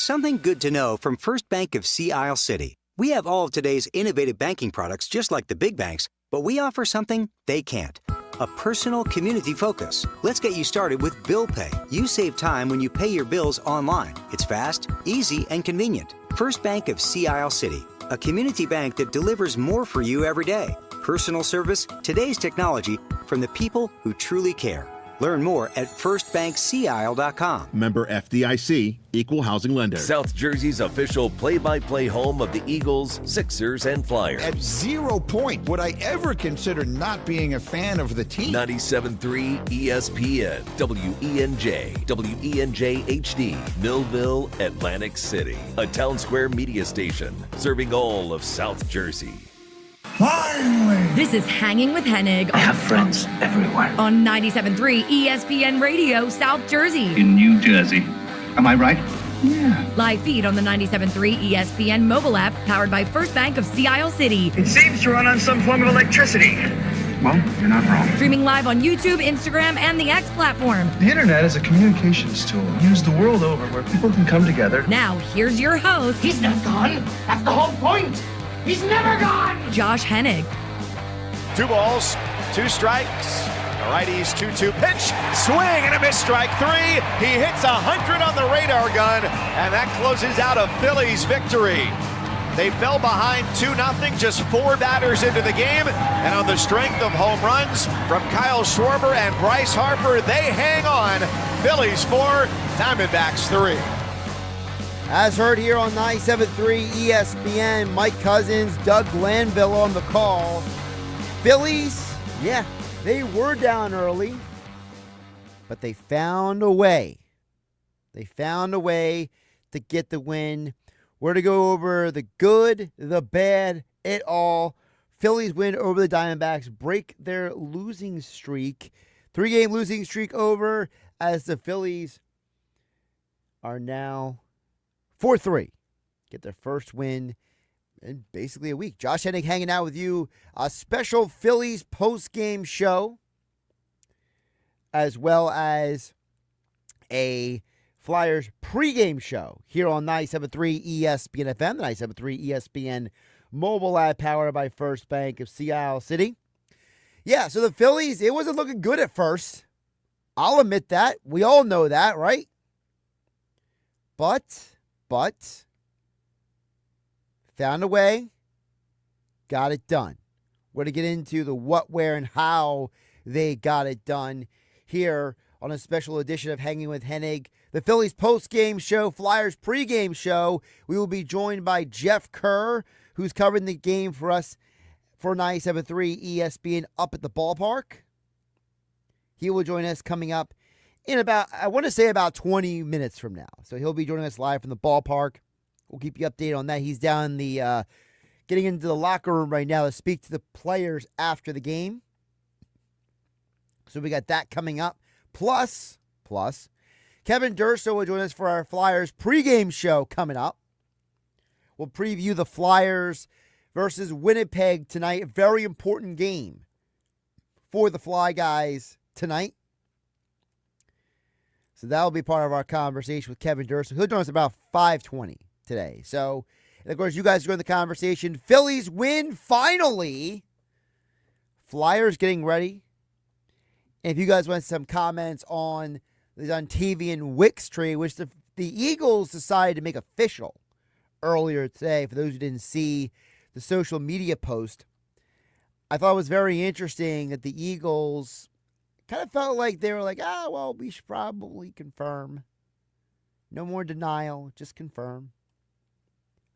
Something good to know from First Bank of Sea Isle City. We have all of today's innovative banking products just like the big banks, but we offer something they can't. A personal community focus. Let's get you started with Bill Pay. You save time when you pay your bills online. It's fast, easy, and convenient. First Bank of Sea Isle City. A community bank that delivers more for you every day. Personal service, today's technology, from the people who truly care. Learn more at firstbankseaisle.com. Member FDIC, Equal Housing Lender. South Jersey's official play-by-play home of the Eagles, Sixers, and Flyers. At 0 point would I ever consider not being a fan of the team. 97.3 ESPN, WENJ, WENJ HD, Millville, Atlantic City. A Town Square media station serving all of South Jersey. Finally! This is Hanging with Hennig. I have friends everywhere. On 97.3 ESPN Radio, South Jersey. In New Jersey. Am I right? Yeah. Live feed on the 97.3 ESPN mobile app, powered by First Bank of Sea Isle City. It seems to run on some form of electricity. Well, you're not wrong. Streaming live on YouTube, Instagram, and the X platform. The internet is a communications tool used the world over where people can come together. Now, here's your host. He's not gone. That's the whole point. He's never gone! Josh Hennig. 2 balls, 2 strikes. The righty's 2-2 pitch. Swing and a miss, strike 3. He hits 100 on the radar gun, and that closes out a Phillies victory. They fell behind 2-0, just 4 batters into the game, and on the strength of home runs from Kyle Schwarber and Bryce Harper, they hang on. Phillies 4, Diamondbacks 3. As heard here on 97.3 ESPN, Mike Cousins, Doug Glanville on the call. Phillies, yeah, they were down early, but they found a way. They found a way to get the win. We're to go over the good, the bad, it all. Phillies win over the Diamondbacks, break their losing streak. 3-game losing streak over as the Phillies are now 4-3. Get their first win in basically a week. Josh Hennig hanging out with you. A special Phillies post-game show, as well as a Flyers pregame show here on 97.3 ESPN FM, the 97.3 ESPN mobile app powered by First Bank of Sea Isle City. Yeah, so the Phillies, it wasn't looking good at first. I'll admit that. We all know that, right? But found a way, got it done. We're going to get into the what, where, and how they got it done here on a special edition of Hanging with Hennig, the Phillies post-game show, Flyers pregame show. We will be joined by Jeff Kerr, who's covering the game for us for 97.3 ESPN up at the ballpark. He will join us coming up in about 20 minutes from now. So he'll be joining us live from the ballpark. We'll keep you updated on that. He's down the getting into the locker room right now to speak to the players after the game. So we got that coming up. Plus, Kevin Durso will join us for our Flyers pregame show coming up. We'll preview the Flyers versus Winnipeg tonight. A very important game for the Fly Guys tonight. So that'll be part of our conversation with Kevin Durso. He'll join us about 5:20 today. So, and of course, you guys join the conversation. Phillies win finally. Flyers getting ready. And if you guys want some comments on TV and Wicks trade, which the Eagles decided to make official earlier today, for those who didn't see the social media post, I thought it was very interesting that the Eagles kind of felt like they were like, we should probably confirm. No more denial, just confirm.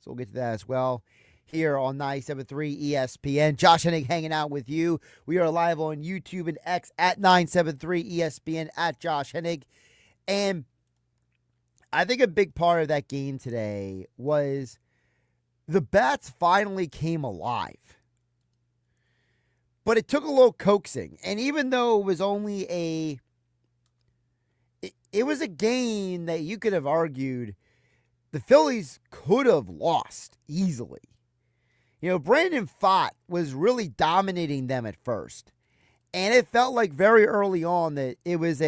So we'll get to that as well here on 97.3 ESPN. Josh Hennig hanging out with you. We are live on YouTube and X at 973 ESPN at Josh Hennig. And I think a big part of that game today was the bats finally came alive. But it took a little coaxing. And even though it was only it was a game that you could have argued the Phillies could have lost easily. You know, Brandon Pfaadt was really dominating them at first. And it felt like very early on that it was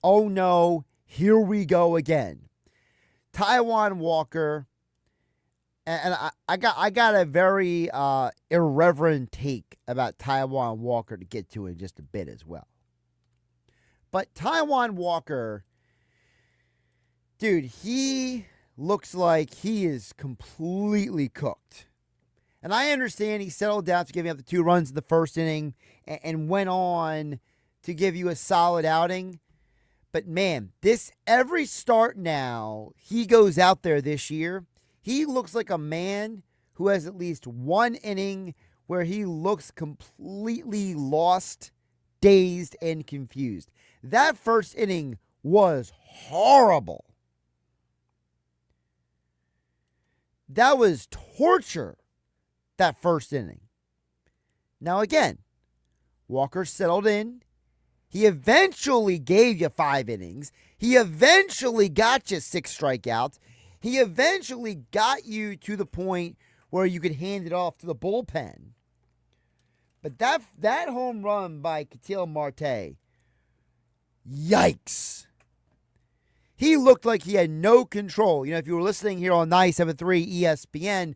oh no, here we go again. Taijuan Walker, and I got a very irreverent take about Taijuan Walker to get to in just a bit as well. But Taijuan Walker, dude, he looks like he is completely cooked. And I understand he settled down to giving up the 2 runs in the first inning and went on to give you a solid outing. But man, every start now he goes out there this year, he looks like a man who has at least 1 inning where he looks completely lost, dazed, and confused. That first inning was horrible. That was torture, that first inning. Now again, Walker settled in. He eventually gave you 5 innings. He eventually got you 6 strikeouts. He eventually got you to the point where you could hand it off to the bullpen. But that home run by Ketel Marte, yikes. He looked like he had no control. You know, if you were listening here on 97.3 ESPN,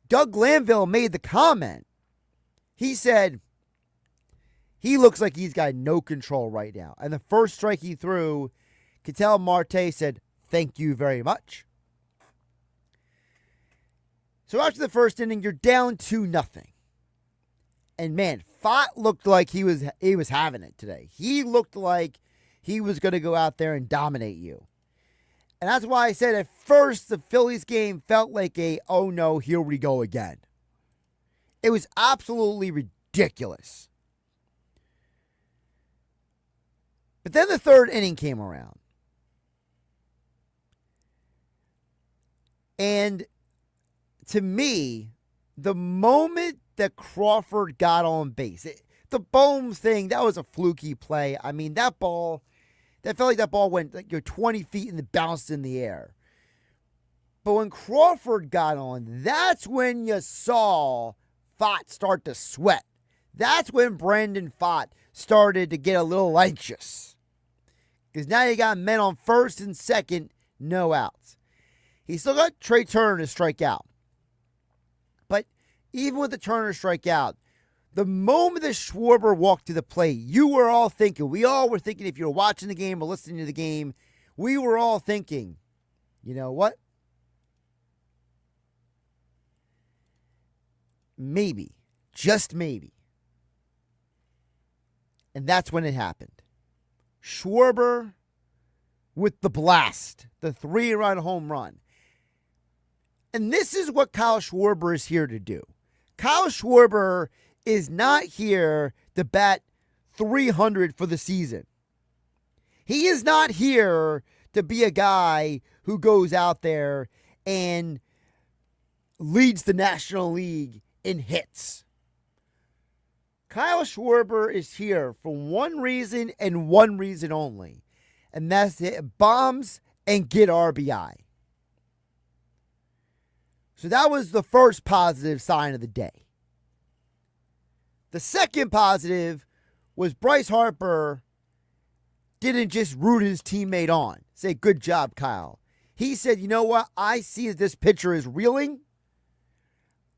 Doug Glanville made the comment. He said, he looks like he's got no control right now. And the first strike he threw, Ketel Marte said, thank you very much. So after the first inning, you're down 2-0. And man, Fott looked like he was having it today. He looked like he was going to go out there and dominate you. And that's why I said at first the Phillies game felt like oh no, here we go again. It was absolutely ridiculous. But then the third inning came around. And to me, the moment that Crawford got on base, the Bohm thing, that was a fluky play. I mean, that felt like that ball went like 20 feet and bounced in the air. But when Crawford got on, that's when you saw Fott start to sweat. That's when Brandon Fott started to get a little anxious. Because now you got men on first and second, no outs. He still got Trey Turner to strike out. But even with the Turner strikeout, the moment that Schwarber walked to the plate, we all were thinking, if you were watching the game or listening to the game, we were all thinking, you know what? Maybe, just maybe. And that's when it happened. Schwarber with the blast, the 3-run home run. And this is what Kyle Schwarber is here to do. Kyle Schwarber is not here to bat 300 for the season. He is not here to be a guy who goes out there and leads the National League in hits. Kyle Schwarber is here for one reason and one reason only, and that's to hit bombs and get RBI. So that was the first positive sign of the day. The second positive was Bryce Harper didn't just root his teammate on, say, good job, Kyle. He said, you know what? I see that this pitcher is reeling.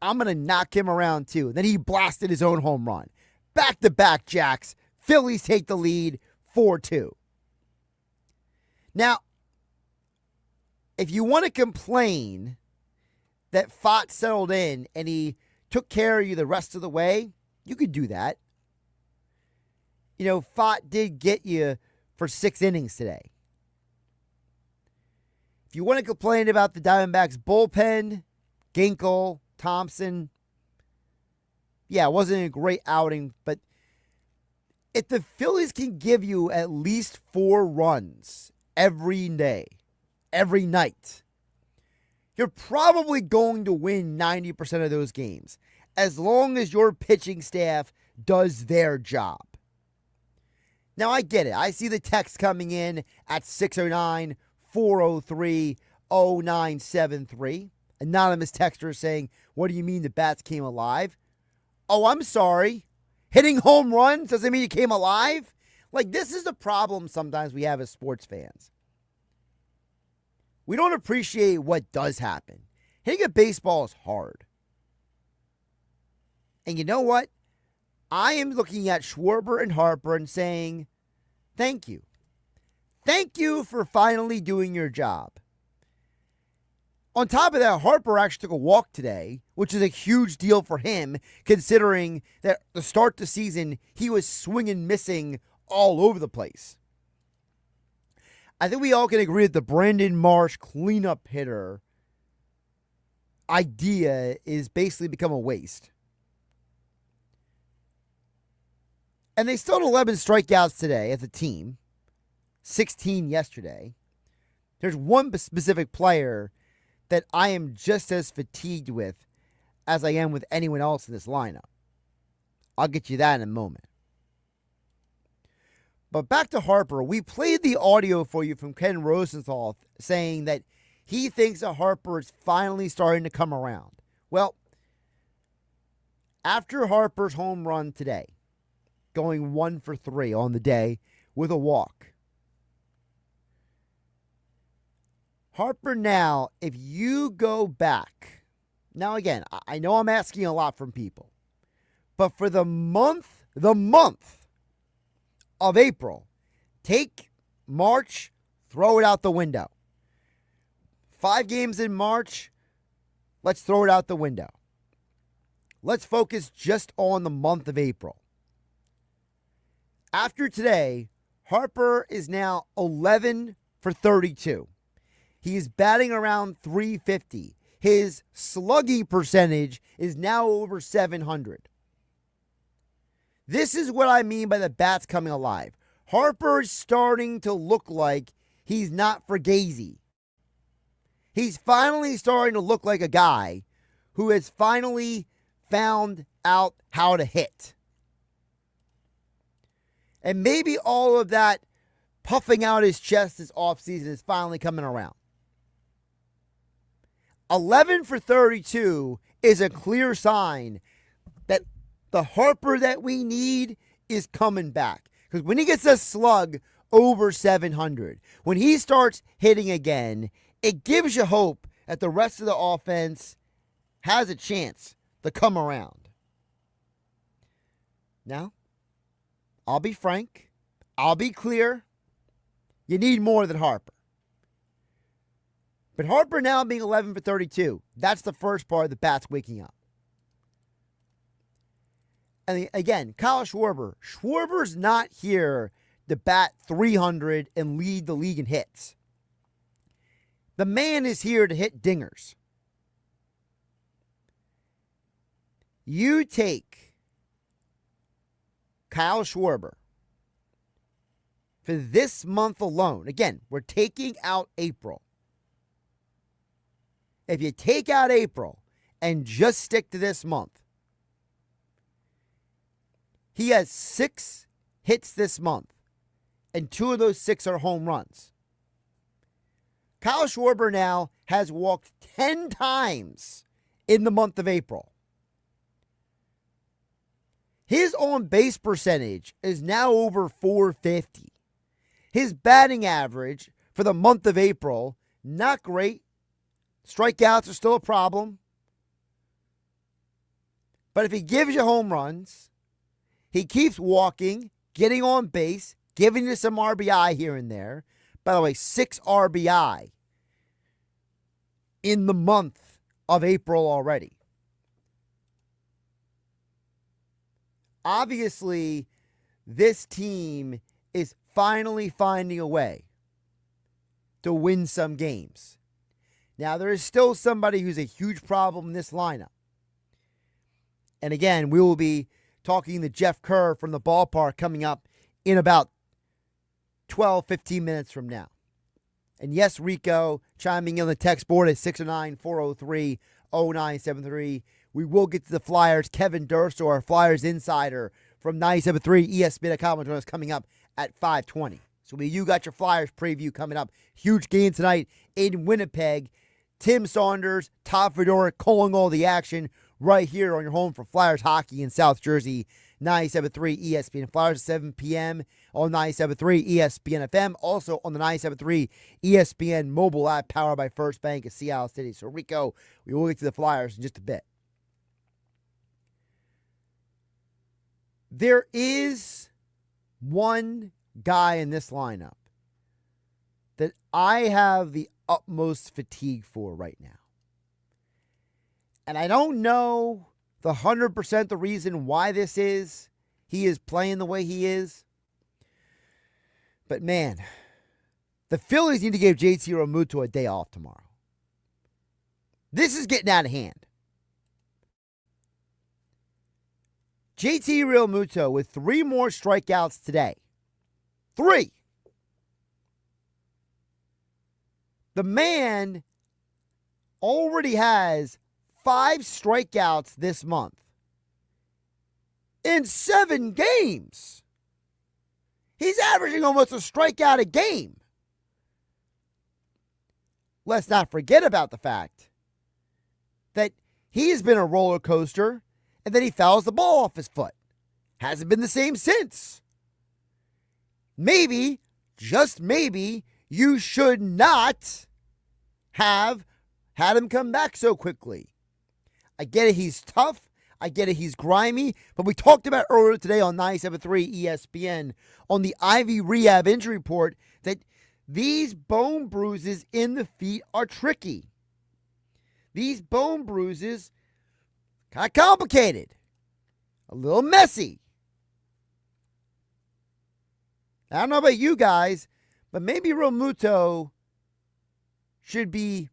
I'm going to knock him around too. Then he blasted his own home run. Back-to-back jacks. Phillies take the lead 4-2. Now, if you want to complain that Fott settled in and he took care of you the rest of the way, you could do that. You know, Fott did get you for 6 innings today. If you want to complain about the Diamondbacks bullpen, Ginkel, Thompson, yeah, it wasn't a great outing, but if the Phillies can give you at least 4 runs every day, every night, you're probably going to win 90% of those games as long as your pitching staff does their job. Now, I get it. I see the text coming in at 609-403-0973. Anonymous texter saying, what do you mean the bats came alive? Oh, I'm sorry. Hitting home runs doesn't mean you came alive? Like, this is the problem sometimes we have as sports fans. We don't appreciate what does happen. Hitting a baseball is hard. And you know what? I am looking at Schwarber and Harper and saying, thank you. Thank you for finally doing your job. On top of that, Harper actually took a walk today, which is a huge deal for him, considering that to start the season, he was swinging, missing all over the place. I think we all can agree that the Brandon Marsh cleanup hitter idea is basically become a waste. And they still had 11 strikeouts today as a team, 16 yesterday. There's one specific player that I am just as fatigued with as I am with anyone else in this lineup. I'll get you that in a moment. But back to Harper. We played the audio for you from Ken Rosenthal saying that he thinks that Harper is finally starting to come around. Well, after Harper's home run today, going 1 for 3 on the day with a walk, Harper now, if you go back, now again, I know I'm asking a lot from people, but for the month of April, take March, throw it out the window. 5 games in March, let's throw it out the window. Let's focus just on the month of April. After today, Harper is now 11 for 32. He's batting around 350. His slugging percentage is now over 700. This is what I mean by the bats coming alive. Harper is starting to look like he's not Fugazi. He's finally starting to look like a guy who has finally found out how to hit. And maybe all of that puffing out his chest this offseason is finally coming around. 11 for 32 is a clear sign that the Harper that we need is coming back. Because when he gets a slug over 700, when he starts hitting again, it gives you hope that the rest of the offense has a chance to come around. Now, I'll be frank. I'll be clear. You need more than Harper. But Harper now being 11 for 32, that's the first part of the bats waking up. And again, Kyle Schwarber. Schwarber's not here to bat 300 and lead the league in hits. The man is here to hit dingers. You take Kyle Schwarber for this month alone. Again, we're taking out April. If you take out April and just stick to this month, he has 6 hits this month, and 2 of those 6 are home runs. Kyle Schwarber now has walked 10 times in the month of April. His on-base percentage is now over 450. His batting average for the month of April, not great. Strikeouts are still a problem. But if he gives you home runs, he keeps walking, getting on base, giving you some RBI here and there. By the way, 6 RBI in the month of April already. Obviously, this team is finally finding a way to win some games. Now, there is still somebody who's a huge problem in this lineup. And again, we will be talking to Jeff Kerr from the ballpark coming up in about 12, 15 minutes from now. And yes, Rico chiming in on the text board at 609-403-0973. We will get to the Flyers. Kevin Durso, our Flyers insider from 97.3 ESPN.com, will join us coming up at 5:20. So you got your Flyers preview coming up. Huge game tonight in Winnipeg. Tim Saunders, Todd Fedora calling all the action right here on your home for Flyers hockey in South Jersey, 97.3 ESPN Flyers at 7 p.m. on 97.3 ESPN FM. Also on the 97.3 ESPN mobile app powered by First Bank of Seattle City. So, Rico, we will get to the Flyers in just a bit. There is one guy in this lineup that I have the utmost fatigue for right now. And I don't know the 100% the reason why this is. He is playing the way he is. But man, the Phillies need to give JT Realmuto a day off tomorrow. This is getting out of hand. JT Realmuto with 3 more strikeouts today. 3. The man already has 5 strikeouts this month in 7 games. He's averaging almost a strikeout a game. Let's not forget about the fact that he has been a roller coaster and then he fouls the ball off his foot. Hasn't been the same since. Maybe, just maybe, you should not have had him come back so quickly. I get it, he's tough. I get it, he's grimy. But we talked about earlier today on 97.3 ESPN on the Ivy Rehab Injury Report that these bone bruises in the feet are tricky. These bone bruises, kind of complicated. A little messy. I don't know about you guys, but maybe Realmuto should be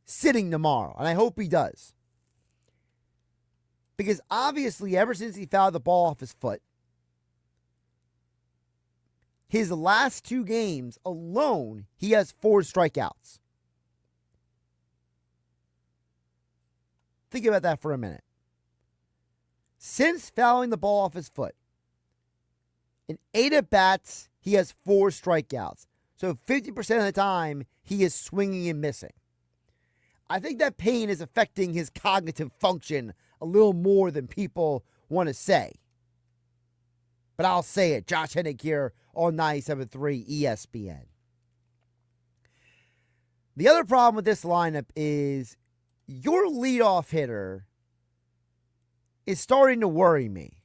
sitting tomorrow, and I hope he does. Because obviously, ever since he fouled the ball off his foot, his last 2 games alone, he has 4 strikeouts. Think about that for a minute. Since fouling the ball off his foot, in 8 at-bats, he has 4 strikeouts. So 50% of the time, he is swinging and missing. I think that pain is affecting his cognitive function a little more than people want to say. But I'll say it. Josh Hennig here on 97.3 ESPN. The other problem with this lineup is your leadoff hitter is starting to worry me.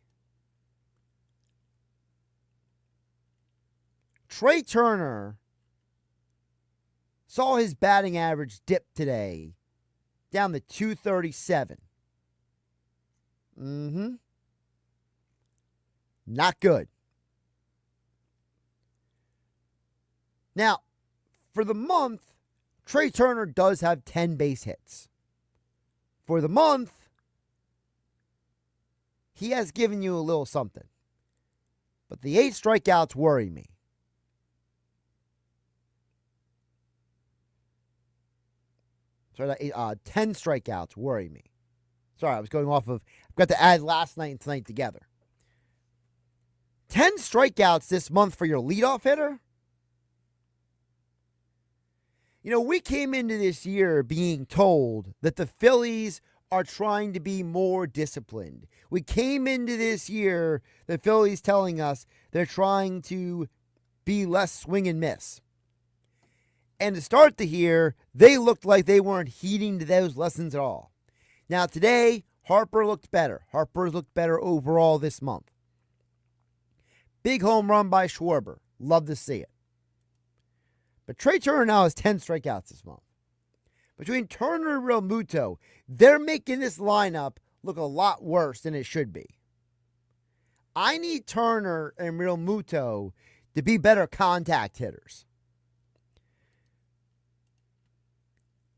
Trey Turner saw his batting average dip today down to 237. Not good. Now, for the month, Trey Turner does have 10 base hits. For the month, he has given you a little something. But the 8 strikeouts worry me. Sorry, 10 strikeouts worry me. Sorry, I was going off of, I've got to add last night and tonight together. 10 strikeouts this month for your leadoff hitter? You know, we came into this year being told that the Phillies are trying to be more disciplined. We came into this year, the Phillies telling us they're trying to be less swing and miss. And to start the year, they looked like they weren't heeding to those lessons at all. Now today, Harper looked better. Harper's looked better overall this month. Big home run by Schwarber. Love to see it. But Trey Turner now has 10 strikeouts this month. Between Turner and Realmuto, they're making this lineup look a lot worse than it should be. I need Turner and Realmuto to be better contact hitters.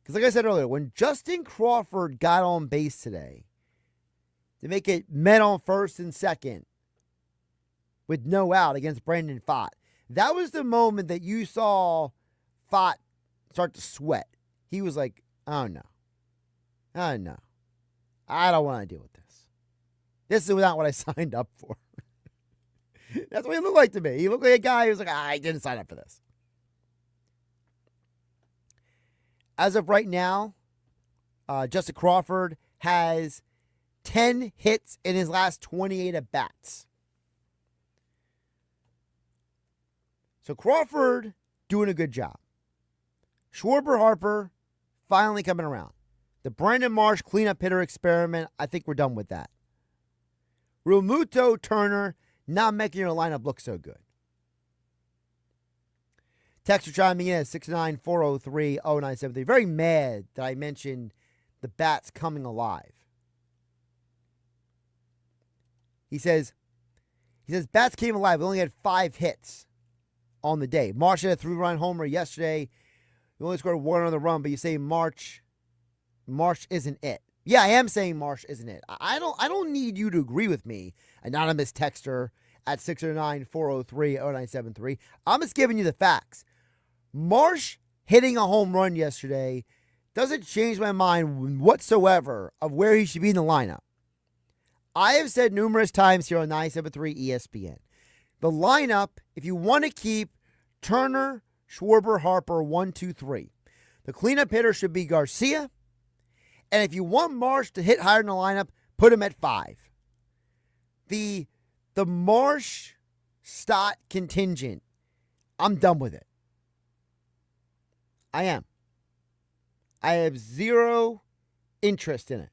Because like I said earlier, when Justin Crawford got on base today to make it men on first and second with no out against Brandon Pfaadt, that was the moment that you saw Pfaadt start to sweat. He was like, oh no. I don't want to deal with this. This is not what I signed up for. That's what he looked like to me. He looked like a guy who was like, I didn't sign up for this. As of right now, Justin Crawford has 10 hits in his last 28 at-bats. So Crawford doing a good job. Schwarber Harper finally coming around. The Brandon Marsh cleanup hitter experiment, I think we're done with that. Realmuto Turner not making your lineup look so good. Texter chiming in at 694030973. Very mad that I mentioned the bats coming alive. He says bats came alive. We only had 5 hits on the day. Marsh had a 3-run homer yesterday. We only scored 1 on the run, but you say Marsh isn't it. Yeah, I am saying Marsh isn't it. I don't need you to agree with me, anonymous texter at 609-403-0973. I'm just giving you the facts. Marsh hitting a home run yesterday doesn't change my mind whatsoever of where he should be in the lineup. I have said numerous times here on 973 ESPN, the lineup, if you want to keep Turner, Schwarber, Harper, 1, 2, 3, the cleanup hitter should be Garcia. And if you want Marsh to hit higher in the lineup, put him at 5. The Marsh Stott contingent, I'm done with it. I am. I have zero interest in it.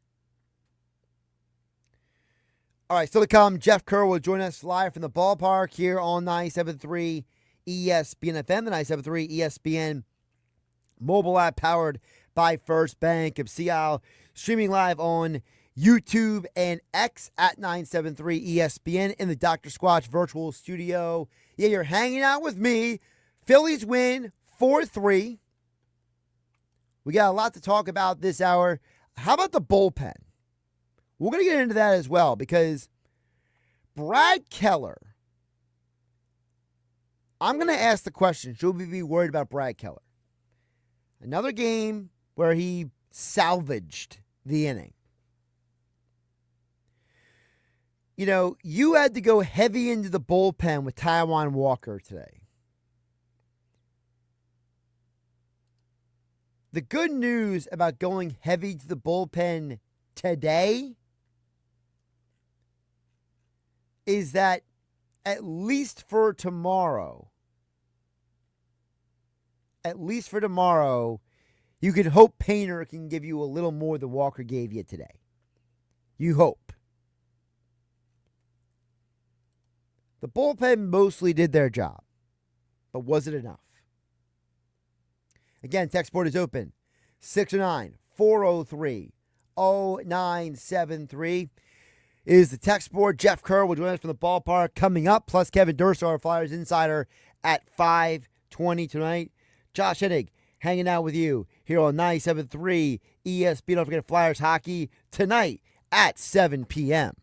All right, still to come, Jeff Kerr will join us live from the ballpark here on 97.3 ESPN FM, the 97.3 ESPN mobile app powered by First Bank of Sea Isle, streaming live on YouTube and X at 973 ESPN in the Dr. Squatch virtual studio. Yeah, you're hanging out with me. Phillies win 4-3. We got a lot to talk about this hour. How about the bullpen? We're going to get into that as well because Brad Keller, I'm going to ask the question, should we be worried about Brad Keller? Another game where he salvaged the inning. You know, you had to go heavy into the bullpen with Taijuan Walker today. The good news about going heavy to the bullpen today is that at least for tomorrow, you can hope Painter can give you a little more than Walker gave you today. You hope. The bullpen mostly did their job, but was it enough? Again, text board is open. 609-403-0973 is the text board. Jeff Kerr will join us from the ballpark coming up, plus Kevin Durso, our Flyers insider, at 5:20 tonight. Josh Hennig hanging out with you here on 97.3 ESPN. Don't forget Flyers hockey tonight at 7 p.m.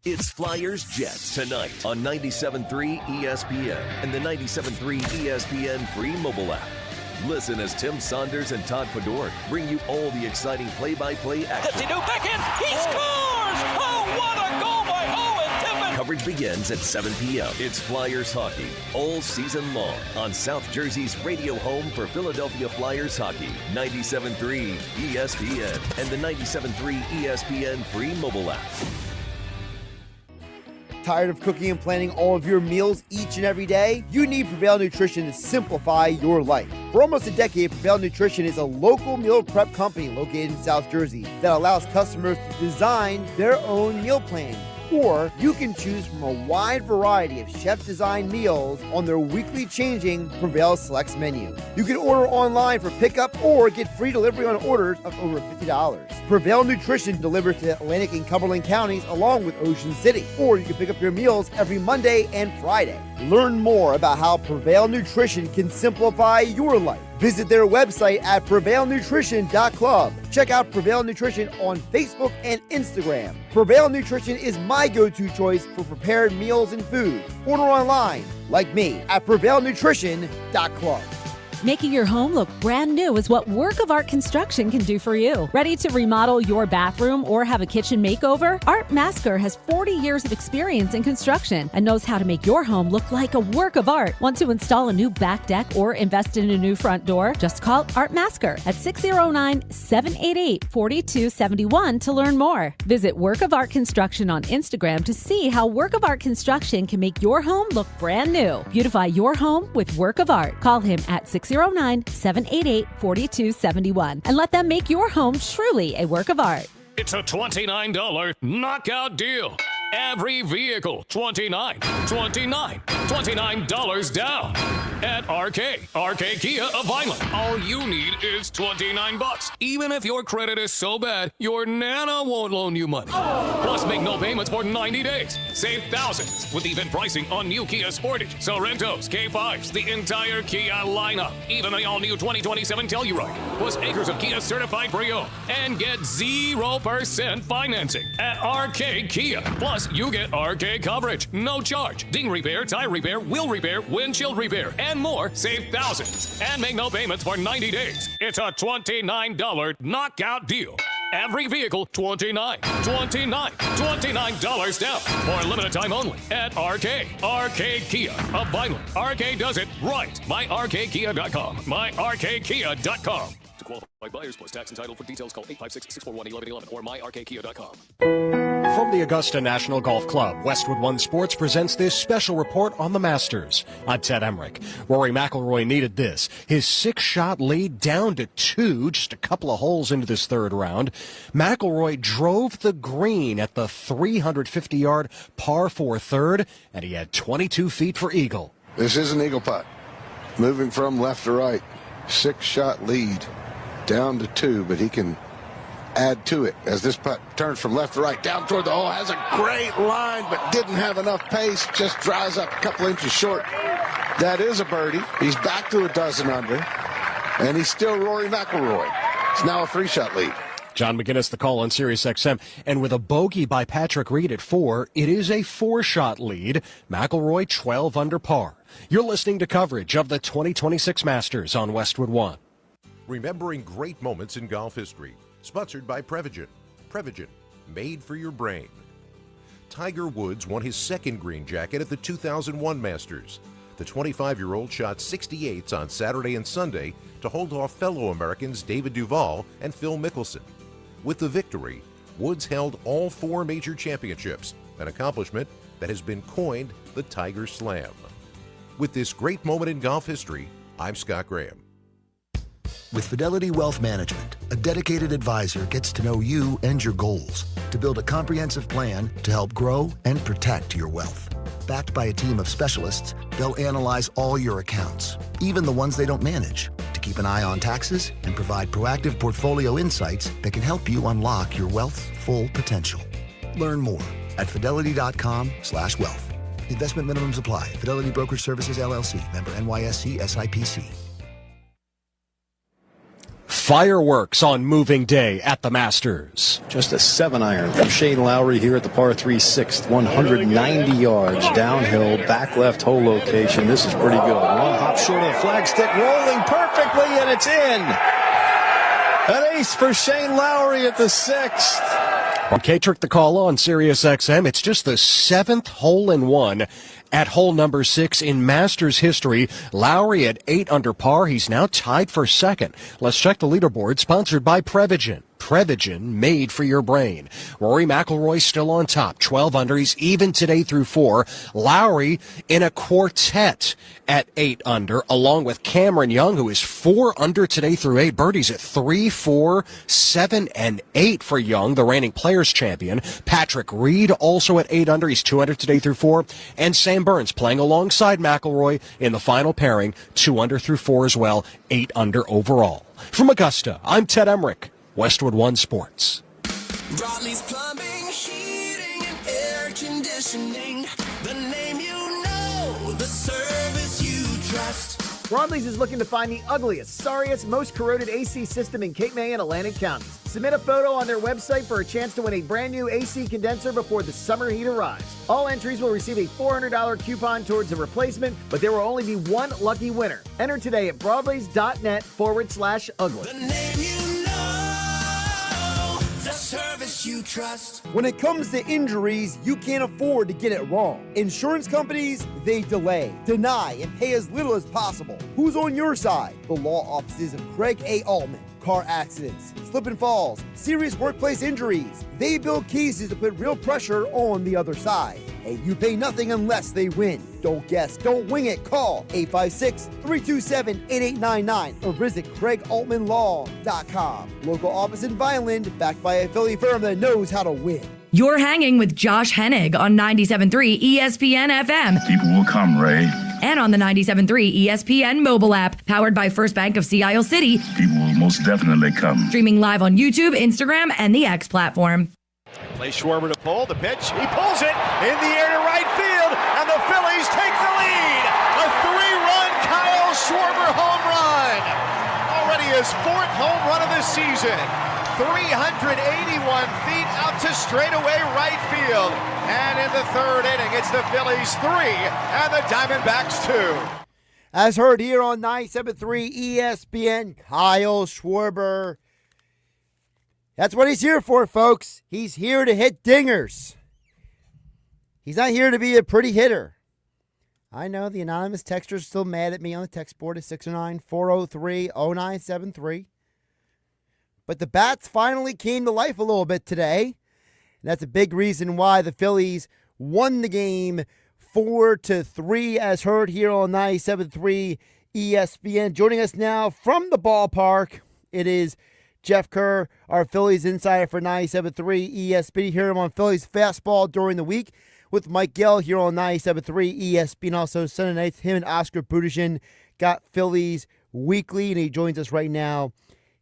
It's Flyers Jets tonight on 97.3 ESPN and the 97.3 ESPN free mobile app. Listen as Tim Saunders and Todd Fedor bring you all the exciting play-by-play action. Back in, he scores! Oh, what a goal by Owen Tippett! Coverage begins at 7 p.m. It's Flyers hockey all season long on South Jersey's radio home for Philadelphia Flyers hockey, 97.3 ESPN and the 97.3 ESPN free mobile app. Tired of cooking and planning all of your meals each and every day? You need Prevail Nutrition to simplify your life. For almost a decade, Prevail Nutrition is a local meal prep company located in South Jersey that allows customers to design their own meal plan. Or you can choose from a wide variety of chef-designed meals on their weekly changing Prevail Selects menu. You can order online for pickup or get free delivery on orders of over $50. Prevail Nutrition delivers to Atlantic and Cumberland counties along with Ocean City. Or you can pick up your meals every Monday and Friday. Learn more about how Prevail Nutrition can simplify your life. Visit their website at prevailnutrition.club. Check out Prevail Nutrition on Facebook and Instagram. Prevail Nutrition is my go-to choice for prepared meals and food. Order online, like me, at prevailnutrition.club. Making your home look brand new is what Work of Art Construction can do for you. Ready to remodel your bathroom or have a kitchen makeover? Art Masker has 40 years of experience in construction and knows how to make your home look like a work of art. Want to install a new back deck or invest in a new front door? Just call Art Masker at 609-788-4271 to learn more. Visit Work of Art Construction on Instagram to see how Work of Art Construction can make your home look brand new. Beautify your home with Work of Art. Call him at 609-788-4271 and let them make your home truly a work of art. It's a $29 knockout deal. Every vehicle, $29 down. At RK Kia of Vineland, all you need is $29. Even if your credit is so bad, your Nana won't loan you money. Plus, make no payments for 90 days. Save thousands with even pricing on new Kia Sportage, Sorrentos, K5s, the entire Kia lineup. Even the all-new 2027 Telluride. Plus acres of Kia certified pre-owned. And get 0% financing at RK Kia. Plus, you get RK coverage, no charge, ding repair, tire repair, wheel repair, windshield repair, and more. Save thousands and make no payments for 90 days. It's a $29 knockout deal. Every vehicle, $29 down for limited time only at RK Kia of Vineland. RK does it right. MyRKKia.com. MyRKKia.com. To qualified buyers plus tax entitled. For details, call 856-641-1111 or MyRKKia.com. From the Augusta National Golf Club, Westwood One Sports presents this special report on the Masters. I'm Ted Emmerich. Rory McIlroy needed this. His 6-shot lead down to 2, just a couple of holes into this third round. McIlroy drove the green at the 350-yard par 4 third, and he had 22 feet for eagle. This is an eagle putt. Moving from left to right. 6-shot lead down to 2, but he can add to it as this putt turns from left to right down toward the hole. Has a great line, but didn't have enough pace. Just dries up a couple inches short. That is a birdie. He's back to a dozen under, and he's still Rory McIlroy. It's now a 3-shot lead. John McGinnis, the call on Sirius XM. And with a bogey by Patrick Reed at 4, it is a 4-shot lead. McIlroy 12 under par. You're listening to coverage of the 2026 Masters on Westwood One. Remembering great moments in golf history. Sponsored by Prevagen. Prevagen, made for your brain. Tiger Woods won his second green jacket at the 2001 Masters. The 25-year-old shot 68s on Saturday and Sunday to hold off fellow Americans David Duval and Phil Mickelson. With the victory, Woods held all 4 major championships, an accomplishment that has been coined the Tiger Slam. With this great moment in golf history, I'm Scott Graham. With Fidelity Wealth Management, a dedicated advisor gets to know you and your goals to build a comprehensive plan to help grow and protect your wealth. Backed by a team of specialists, they'll analyze all your accounts, even the ones they don't manage, to keep an eye on taxes and provide proactive portfolio insights that can help you unlock your wealth's full potential. Learn more at fidelity.com/wealth. Investment minimums apply. Fidelity Brokerage Services, LLC. Member NYSE SIPC. Fireworks on moving day at the Masters. Just a 7-iron from Shane Lowry here at the par 3 6th, 190 yards downhill, back left hole location. This is pretty good. One hop short of the flagstick, rolling perfectly, and it's in. An ace for Shane Lowry at the 6th. K-Trick the call on Sirius XM. It's just the 7th hole-in-one at hole number 6 in Masters history. Lowry at 8 under par. He's now tied for second. Let's check the leaderboard, sponsored by Prevagen. Prevagen, made for your brain. Rory McIlroy still on top, 12 under. He's even today through 4. Lowry in a quartet at 8 under, along with Cameron Young, who is 4 under today through 8. Birdies at 3, 4, 7, and 8 for Young, the reigning Players Champion. Patrick Reed also at 8 under. He's 2 under today through 4. And Sam Burns playing alongside McIlroy in the final pairing, 2 under through 4 as well, 8 under overall. From Augusta, I'm Ted Emmerich. Westwood One Sports. Bradley's Plumbing, Heating, and Air Conditioning. The name you know, the service you trust. Broadleys is looking to find the ugliest, sorriest, most corroded AC system in Cape May and Atlantic counties. Submit a photo on their website for a chance to win a brand new AC condenser before the summer heat arrives. All entries will receive a $400 coupon towards a replacement, but there will only be one lucky winner. Enter today at broadleys.net/ugly. The name you know, the service you trust. When it comes to injuries, you can't afford to get it wrong. Insurance companies, they delay, deny, and pay as little as possible. Who's on your side? The law offices of Craig A. Altman. Car accidents, slip and falls, serious workplace injuries. They build cases to put real pressure on the other side. And you pay nothing unless they win. Don't guess, don't wing it. Call 856-327-8899 or visit CraigAltmanLaw.com. Local office in Vineland, backed by a Philly firm that knows how to win. You're hanging with Josh Hennig on 97.3 ESPN FM. People will come, Ray. And on the 97.3 ESPN mobile app, powered by First Bank of Sea Isle City. People will most definitely come. Streaming live on YouTube, Instagram, and the X platform. Play Schwarber to pull the pitch. He pulls it in the air to right field, and the Phillies take the lead. A 3-run Kyle Schwarber home run. Already his 4th home run of the season. 381 feet out to straightaway right field. And in the 3rd inning, it's the Phillies 3 and the Diamondbacks 2. As heard here on 97.3 ESPN, Kyle Schwarber. That's what he's here for, folks. He's here to hit dingers. He's not here to be a pretty hitter. I know the anonymous texter is still mad at me on the text board at 609-403-0973. But the bats finally came to life a little bit today. And that's a big reason why the Phillies won the game 4-3, as heard here on 97.3 ESPN. Joining us now from the ballpark, it is Jeff Kerr, our Phillies insider for 97.3 ESPN. Hear him on Phillies Fastball during the week with Mike Gill here on 97.3 ESPN. Also Sunday nights, him and Oscar Budashin got Phillies Weekly, and he joins us right now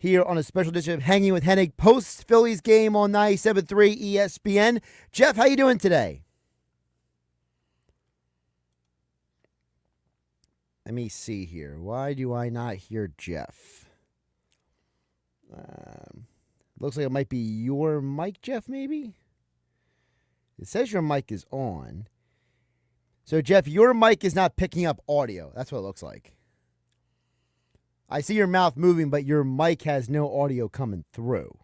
here on a special edition of Hanging with Hennig post-Phillies game on 97.3 ESPN. Jeff, how you doing today? Let me see here. Why do I not hear Jeff? Looks like it might be your mic, Jeff, maybe? It says your mic is on. So, Jeff, your mic is not picking up audio. That's what it looks like. I see your mouth moving, but your mic has no audio coming through.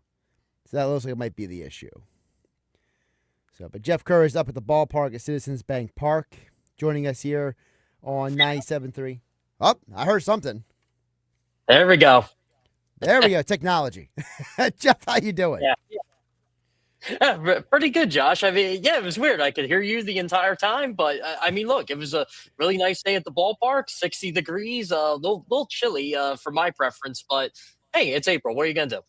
So that looks like it might be the issue. So, but Jeff Kerr is up at the ballpark at Citizens Bank Park, joining us here on 97.3. Oh, I heard something. There we go. There we go. Technology. Jeff, how you doing? Yeah. Pretty good, Josh. I mean, yeah, it was weird. I could hear you the entire time, but I mean, look, it was a really nice day at the ballpark, 60 degrees, a little chilly for my preference, but hey, it's April. What are you going to do?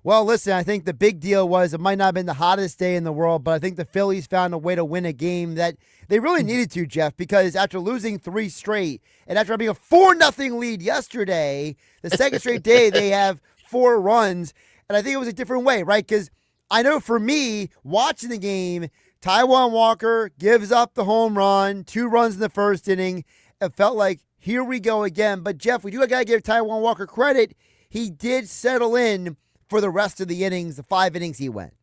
Well, listen, I think the big deal was it might not have been the hottest day in the world, but I think the Phillies found a way to win a game that they really needed to, Jeff, because after losing 3 straight and after having a 4-0 lead yesterday, the second straight day they have 4 runs, and I think it was a different way, right? Because I know for me, watching the game, Taijuan Walker gives up the home run, 2 runs in the first inning. It felt like, here we go again. But, Jeff, we do got to give Taijuan Walker credit. He did settle in for the rest of the innings, the 5 innings he went.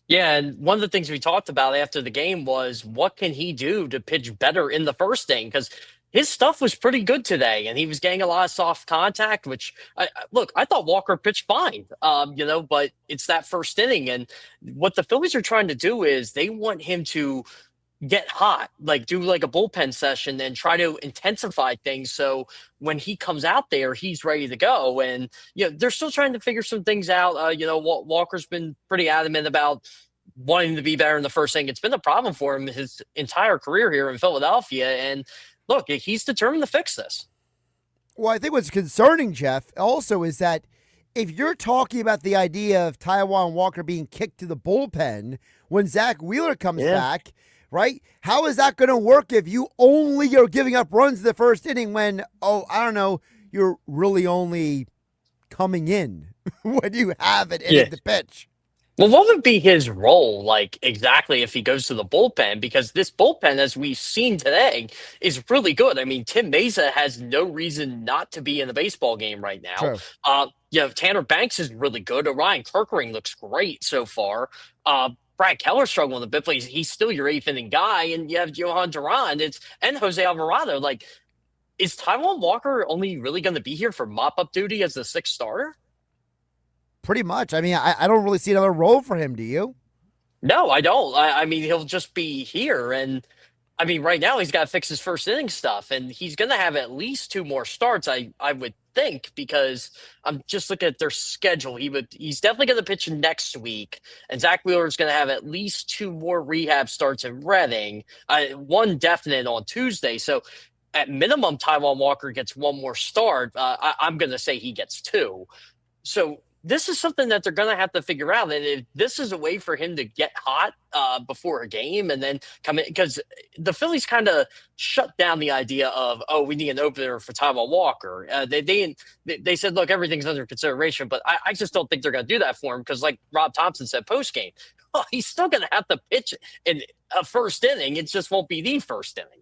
Yeah, and one of the things we talked about after the game was what can he do to pitch better in the first inning? Because his stuff was pretty good today, and he was getting a lot of soft contact, which, I thought Walker pitched fine, but it's that first inning. And what the Phillies are trying to do is they want him to get hot, like do like a bullpen session and try to intensify things. So when he comes out there, he's ready to go. And, they're still trying to figure some things out. Walker's been pretty adamant about wanting to be better in the first inning. It's been a problem for him his entire career here in Philadelphia. And look, he's determined to fix this. Well, I think what's concerning, Jeff, also is that if you're talking about the idea of Taijuan Walker being kicked to the bullpen when Zach Wheeler comes back, right? How is that going to work if you only are giving up runs in the first inning when, you're really only coming in when you have an inning to pitch? Well, what would be his role, like, exactly if he goes to the bullpen? Because this bullpen, as we've seen today, is really good. I mean, Tim Mesa has no reason not to be in the baseball game right now. True. Tanner Banks is really good. Orion Kerkering looks great so far. Brad Keller struggling a bit, but he's still your eighth inning guy. And you have Johan Duran and Jose Alvarado. Like, is Taijuan Walker only really going to be here for mop-up duty as the sixth starter? Pretty much. I mean, I don't really see another role for him, do you? No, I don't. I mean, he'll just be here. And I mean, right now he's got to fix his first inning stuff, and he's going to have at least two more starts, I would think, because I'm just looking at their schedule. He's definitely going to pitch next week, and Zach Wheeler is going to have at least two more rehab starts in Reading, one definite on Tuesday. So at minimum, Taijuan Walker gets one more start. I'm going to say he gets two. So this is something that they're going to have to figure out. And if this is a way for him to get hot before a game and then come in, because the Phillies kind of shut down the idea of, we need an opener for Taijuan Walker. They said, look, everything's under consideration, but I just don't think they're going to do that for him because, like Rob Thompson said postgame, he's still going to have to pitch in a first inning. It just won't be the first inning.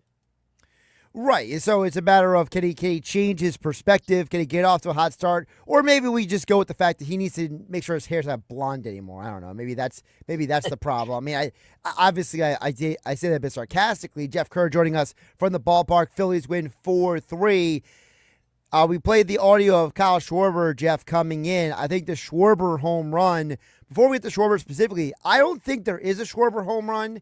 Right. So it's a matter of can he change his perspective? Can he get off to a hot start? Or maybe we just go with the fact that he needs to make sure his hair's not blonde anymore. I don't know. Maybe that's the problem. I mean, I obviously I say that a bit sarcastically. Jeff Kerr joining us from the ballpark. Phillies win 4-3. We played the audio of Kyle Schwarber, Jeff, coming in. I think the Schwarber home run, before we get to Schwarber specifically, I don't think there is a Schwarber home run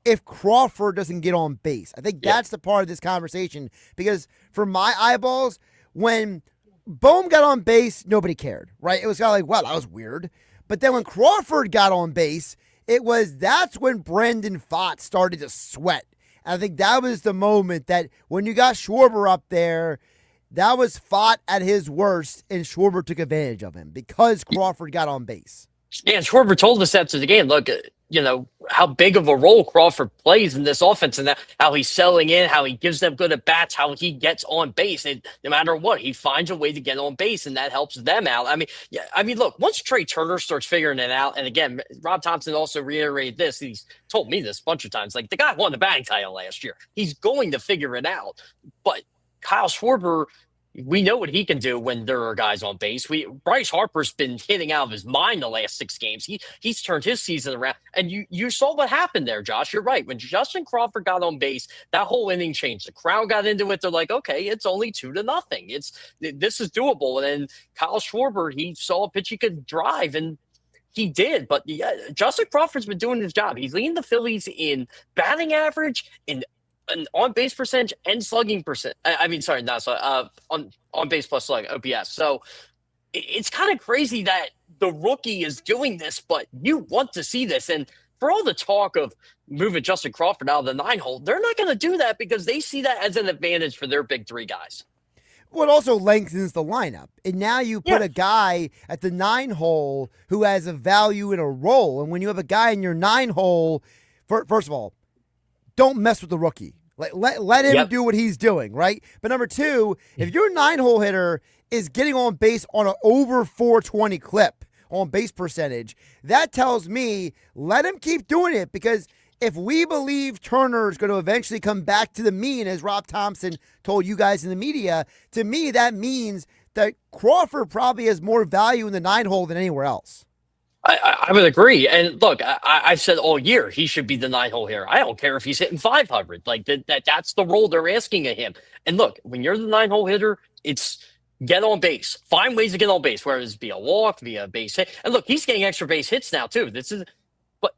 if Crawford doesn't get on base. I think that's the part of this conversation, because for my eyeballs, when Bohm got on base, nobody cared, right? It was kind of like, well, that was weird. But then when Crawford got on base, that's when Brandon Pfaadt started to sweat. And I think that was the moment that when you got Schwarber up there, that was Pfaadt at his worst, and Schwarber took advantage of him because Crawford got on base. Yeah, and Schwarber told us after the game, look, how big of a role Crawford plays in this offense and how he's selling in, how he gives them good at-bats, how he gets on base. And no matter what, he finds a way to get on base, and that helps them out. I mean, look, once Trey Turner starts figuring it out, and again, Rob Thompson also reiterated this. He's told me this a bunch of times. Like, the guy won the batting title last year. He's going to figure it out. But Kyle Schwarber, we know what he can do when there are guys on base. Bryce Harper's been hitting out of his mind the last 6 games. He's turned his season around. And you saw what happened there, Josh. You're right. When Justin Crawford got on base, that whole inning changed. The crowd got into it. They're like, okay, it's only 2-0. This is doable. And then Kyle Schwarber, he saw a pitch he could drive, and he did. But yeah, Justin Crawford's been doing his job. He's leading the Phillies in batting average, in on base percentage, and slugging percent. On base plus slug, OPS. So it's kind of crazy that the rookie is doing this, but you want to see this. And for all the talk of moving Justin Crawford out of the 9-hole, they're not going to do that because they see that as an advantage for their big 3 guys. Well, it also lengthens the lineup. And now you put a guy at the 9-hole who has a value in a role. And when you have a guy in your 9-hole, first of all, don't mess with the rookie. Let him do what he's doing, right? But number 2, if your 9-hole hitter is getting on base on an over 420 clip on base percentage, that tells me let him keep doing it, because if we believe Turner is going to eventually come back to the mean, as Rob Thompson told you guys in the media, to me that means that Crawford probably has more value in the 9-hole than anywhere else. I would agree. And look, I've said all year he should be the 9-hole hitter. I don't care if he's hitting 500. Like that's the role they're asking of him. And look, when you're the 9-hole hitter, it's get on base. Find ways to get on base, whether it's via walk, via base hit. And look, he's getting extra base hits now too. But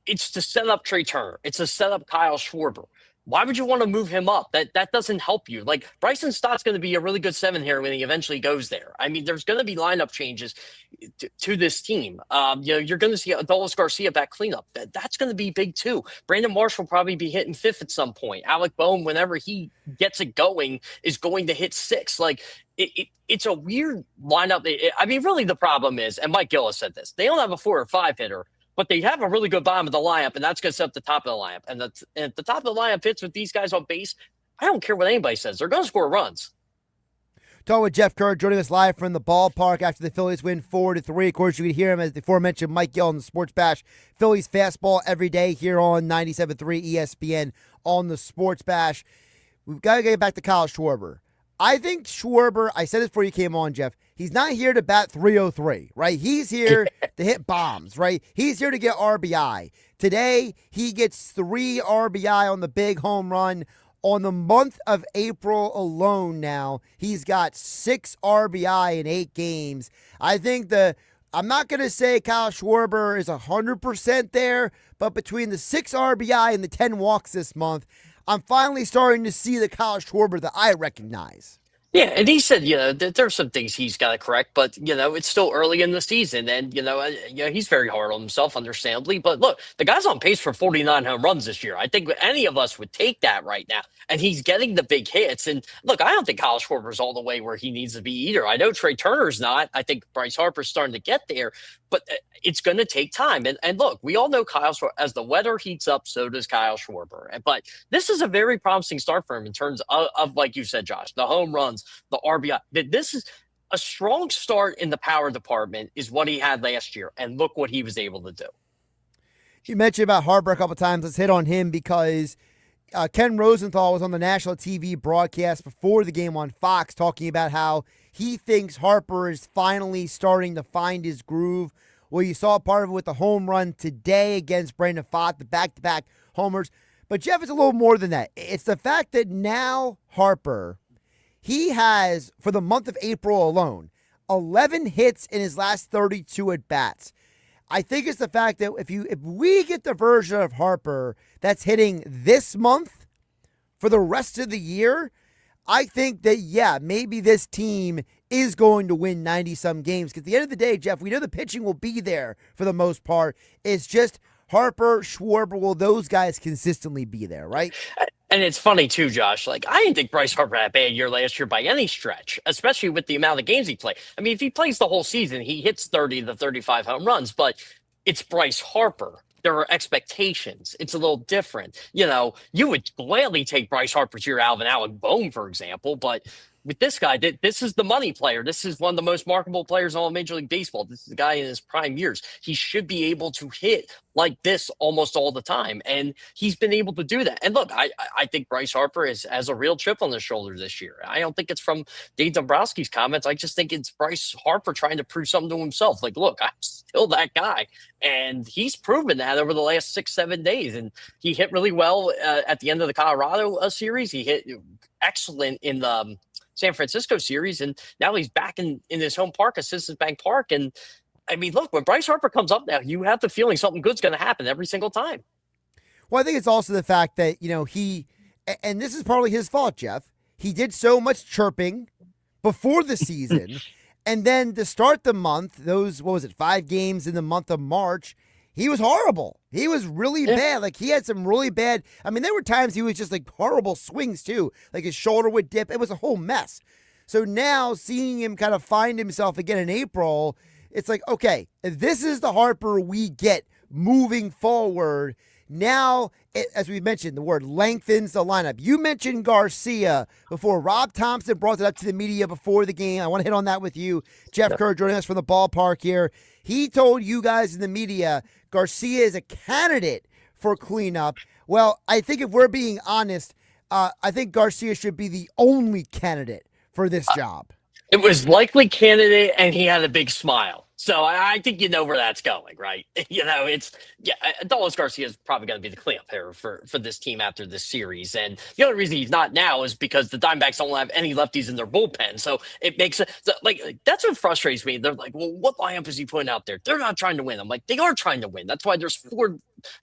it's to set up Trey Turner. It's to set up Kyle Schwarber. Why would you want to move him up? That doesn't help you. Like, Bryson Stott's going to be a really good 7 here when he eventually goes there. I mean, there's going to be lineup changes to this team. You're going to see Adolis Garcia back cleanup. That's going to be big too. Brandon Marsh will probably be hitting 5th at some point. Alec Boehm, whenever he gets it going, is going to hit 6. Like, it's a weird lineup. Really the problem is, and Mike Gillis said this, they don't have a 4 or 5 hitter, but they have a really good bottom of the lineup, and that's going to set up the top of the lineup. And if the top of the lineup fits with these guys on base, I don't care what anybody says. They're going to score runs. Talking with Jeff Kerr, joining us live from the ballpark after the Phillies win 4-3. Of course, you can hear him as the aforementioned Mike Gill on the Sports Bash. Phillies fastball every day here on 97.3 ESPN on the Sports Bash. We've got to get back to Kyle Schwarber. I think Schwarber, I said this before you came on, Jeff, he's not here to bat 303, right? He's here to hit bombs, right? He's here to get RBI. Today, he gets 3 RBI on the big home run. On the month of April alone now, he's got 6 RBI in 8 games. I think I'm not going to say Kyle Schwarber is 100% there, but between the 6 RBI and the 10 walks this month, I'm finally starting to see the Kyle Schwarber that I recognize. Yeah, and he said, there's some things he's got to correct, but, it's still early in the season, and, he's very hard on himself, understandably. But look, the guy's on pace for 49 home runs this year. I think any of us would take that right now, and he's getting the big hits. And look, I don't think Kyle Schwarber's all the way where he needs to be either. I know Trey Turner's not. I think Bryce Harper's starting to get there, but it's going to take time. And look, we all know Kyle Schwarber, as the weather heats up, so does Kyle Schwarber. But this is a very promising start for him in terms of like you said, Josh, the home runs, the RBI. This is a strong start in the power department is what he had last year. And look what he was able to do. You mentioned about Harper a couple times. Let's hit on him because Ken Rosenthal was on the national TV broadcast before the game on Fox talking about how he thinks Harper is finally starting to find his groove. Well, you saw part of it with the home run today against Brandon Pfaadt, the back-to-back homers. But, Jeff, it's a little more than that. It's the fact that now Harper, he has, for the month of April alone, 11 hits in his last 32 at-bats. I think it's the fact that if we get the version of Harper that's hitting this month for the rest of the year, I think that, maybe this team is going to win 90-some games. Because at the end of the day, Jeff, we know the pitching will be there for the most part. It's just Harper, Schwarber, will those guys consistently be there, right? And it's funny, too, Josh. Like, I didn't think Bryce Harper had a bad year last year by any stretch, especially with the amount of games he played. I mean, if he plays the whole season, he hits 30 to 35 home runs, but it's Bryce Harper. There are expectations. It's a little different. You would gladly take Bryce Harper to your Alvin Allen Bohm, for example, but with this guy, this is the money player. This is one of the most marketable players in all of Major League Baseball. This is the guy in his prime years. He should be able to hit like this almost all the time, and he's been able to do that. And look, I think Bryce Harper has a real chip on his shoulder this year. I don't think it's from Dave Dombrowski's comments. I just think it's Bryce Harper trying to prove something to himself. Like, look, I'm still that guy, and he's proven that over the last 6-7 days. And he hit really well at the end of the Colorado series. He hit excellent in the San Francisco series, and now he's back in his home park, Citizens Bank Park. And I mean, look, when Bryce Harper comes up now, you have the feeling something good's going to happen every single time. Well, I think it's also the fact that, he, and this is probably his fault, Jeff, he did so much chirping before the season, and then to start the month, those, 5 games in the month of March, he was horrible. He was really bad. Like, he had some really bad, there were times he was just like horrible swings too. Like his shoulder would dip. It was a whole mess. So now seeing him kind of find himself again in April, it's like, okay, this is the Harper we get moving forward. Now, as we mentioned, the word lengthens the lineup. You mentioned Garcia before. Rob Thompson brought it up to the media before the game. I want to hit on that with you. Jeff Kerr joining us from the ballpark here. He told you guys in the media Garcia is a candidate for cleanup. Well, I think if we're being honest, I think Garcia should be the only candidate for this job. It was likely candidate, and he had a big smile. So I think you know where that's going, right? Adolis Garcia is probably going to be the cleanup hitter for this team after this series. And the only reason he's not now is because the Diamondbacks don't have any lefties in their bullpen. So it makes it like that's what frustrates me. They're like, well, what lineup is he putting out there? They're not trying to win. I'm like, they are trying to win. That's why there's 4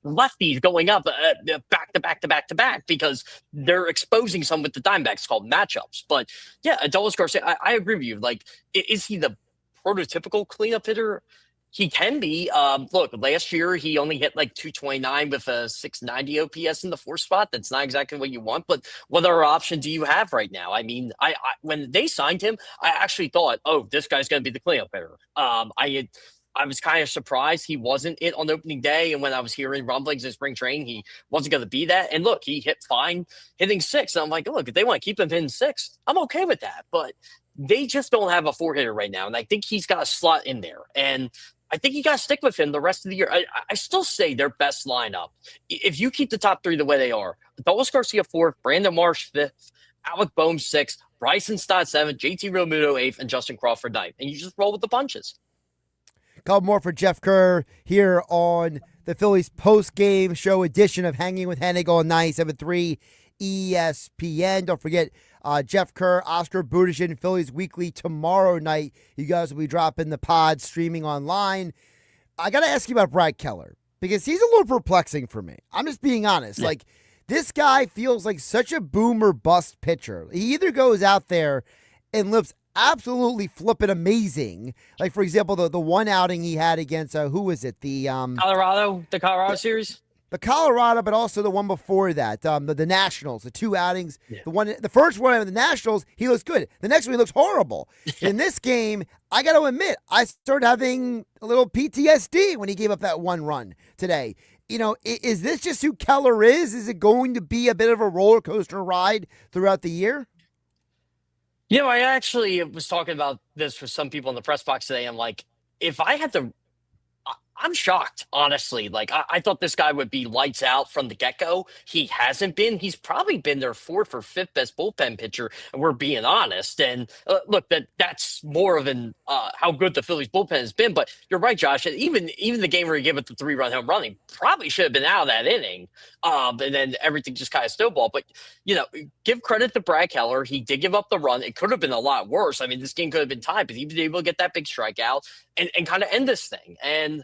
lefties going up back to back to back to back, because they're exposing some with the Diamondbacks called matchups. But yeah, Adolis Garcia, I agree with you. Like, is he the prototypical cleanup hitter? He can be. Look, last year he only hit like 229 with a 690 OPS in the 4th spot. That's not exactly what you want, but what other option do you have right now? I mean, I when they signed him, I actually thought, oh, this guy's going to be the cleanup hitter. I was kind of surprised he wasn't it on opening day, and when I was hearing rumblings in spring training, he wasn't going to be that. And look, he hit fine, hitting 6. And I'm like, look, if they want to keep him hitting 6, I'm okay with that. But they just don't have a 4-hitter right now. And I think he's got a slot in there. And I think you got to stick with him the rest of the year. I still say their best lineup, if you keep the top three the way they are, Adolis Garcia 4th, Brandon Marsh 5th, Alec Boehm 6th, Bryson Stott 7th, JT Realmuto 8th, and Justin Crawford 9th. And you just roll with the punches. Couple more for Jeff Kerr here on the Phillies post-game show edition of Hanging with Hennig on 97.3 ESPN. Don't forget, Jeff Kerr, Oscar Budishin, Phillies Weekly tomorrow night. You guys will be dropping the pod streaming online. I got to ask you about Brad Keller because he's a little perplexing for me. I'm just being honest. Yeah. Like, this guy feels like such a boom or bust pitcher. He either goes out there and looks absolutely flippin' amazing. Like, for example, the one outing he had against, who was it? The Colorado series? The Colorado, but also the one before that, the Nationals, the two outings. Yeah. The first one of the Nationals, he looks good. The next one, he looks horrible. In this game, I got to admit, I started having a little PTSD when he gave up that one run today. You know, is this just who Keller is? Is it going to be a bit of a roller coaster ride throughout the year? You know, I actually was talking about this with some people in the press box today. I'm like, if I had to, I'm shocked, honestly. Like, I thought this guy would be lights out from the get-go. He hasn't been. He's probably been their 4th or 5th best bullpen pitcher, and we're being honest. And look, that's more of an how good the Phillies bullpen has been. But you're right, Josh. Even the game where he gave it the 3-run home run, he probably should have been out of that inning. And then everything just kind of snowballed. But, you know, give credit to Brad Keller. He did give up the run. It could have been a lot worse. I mean, this game could have been tied, but he was able to get that big strikeout and kind of end this thing. And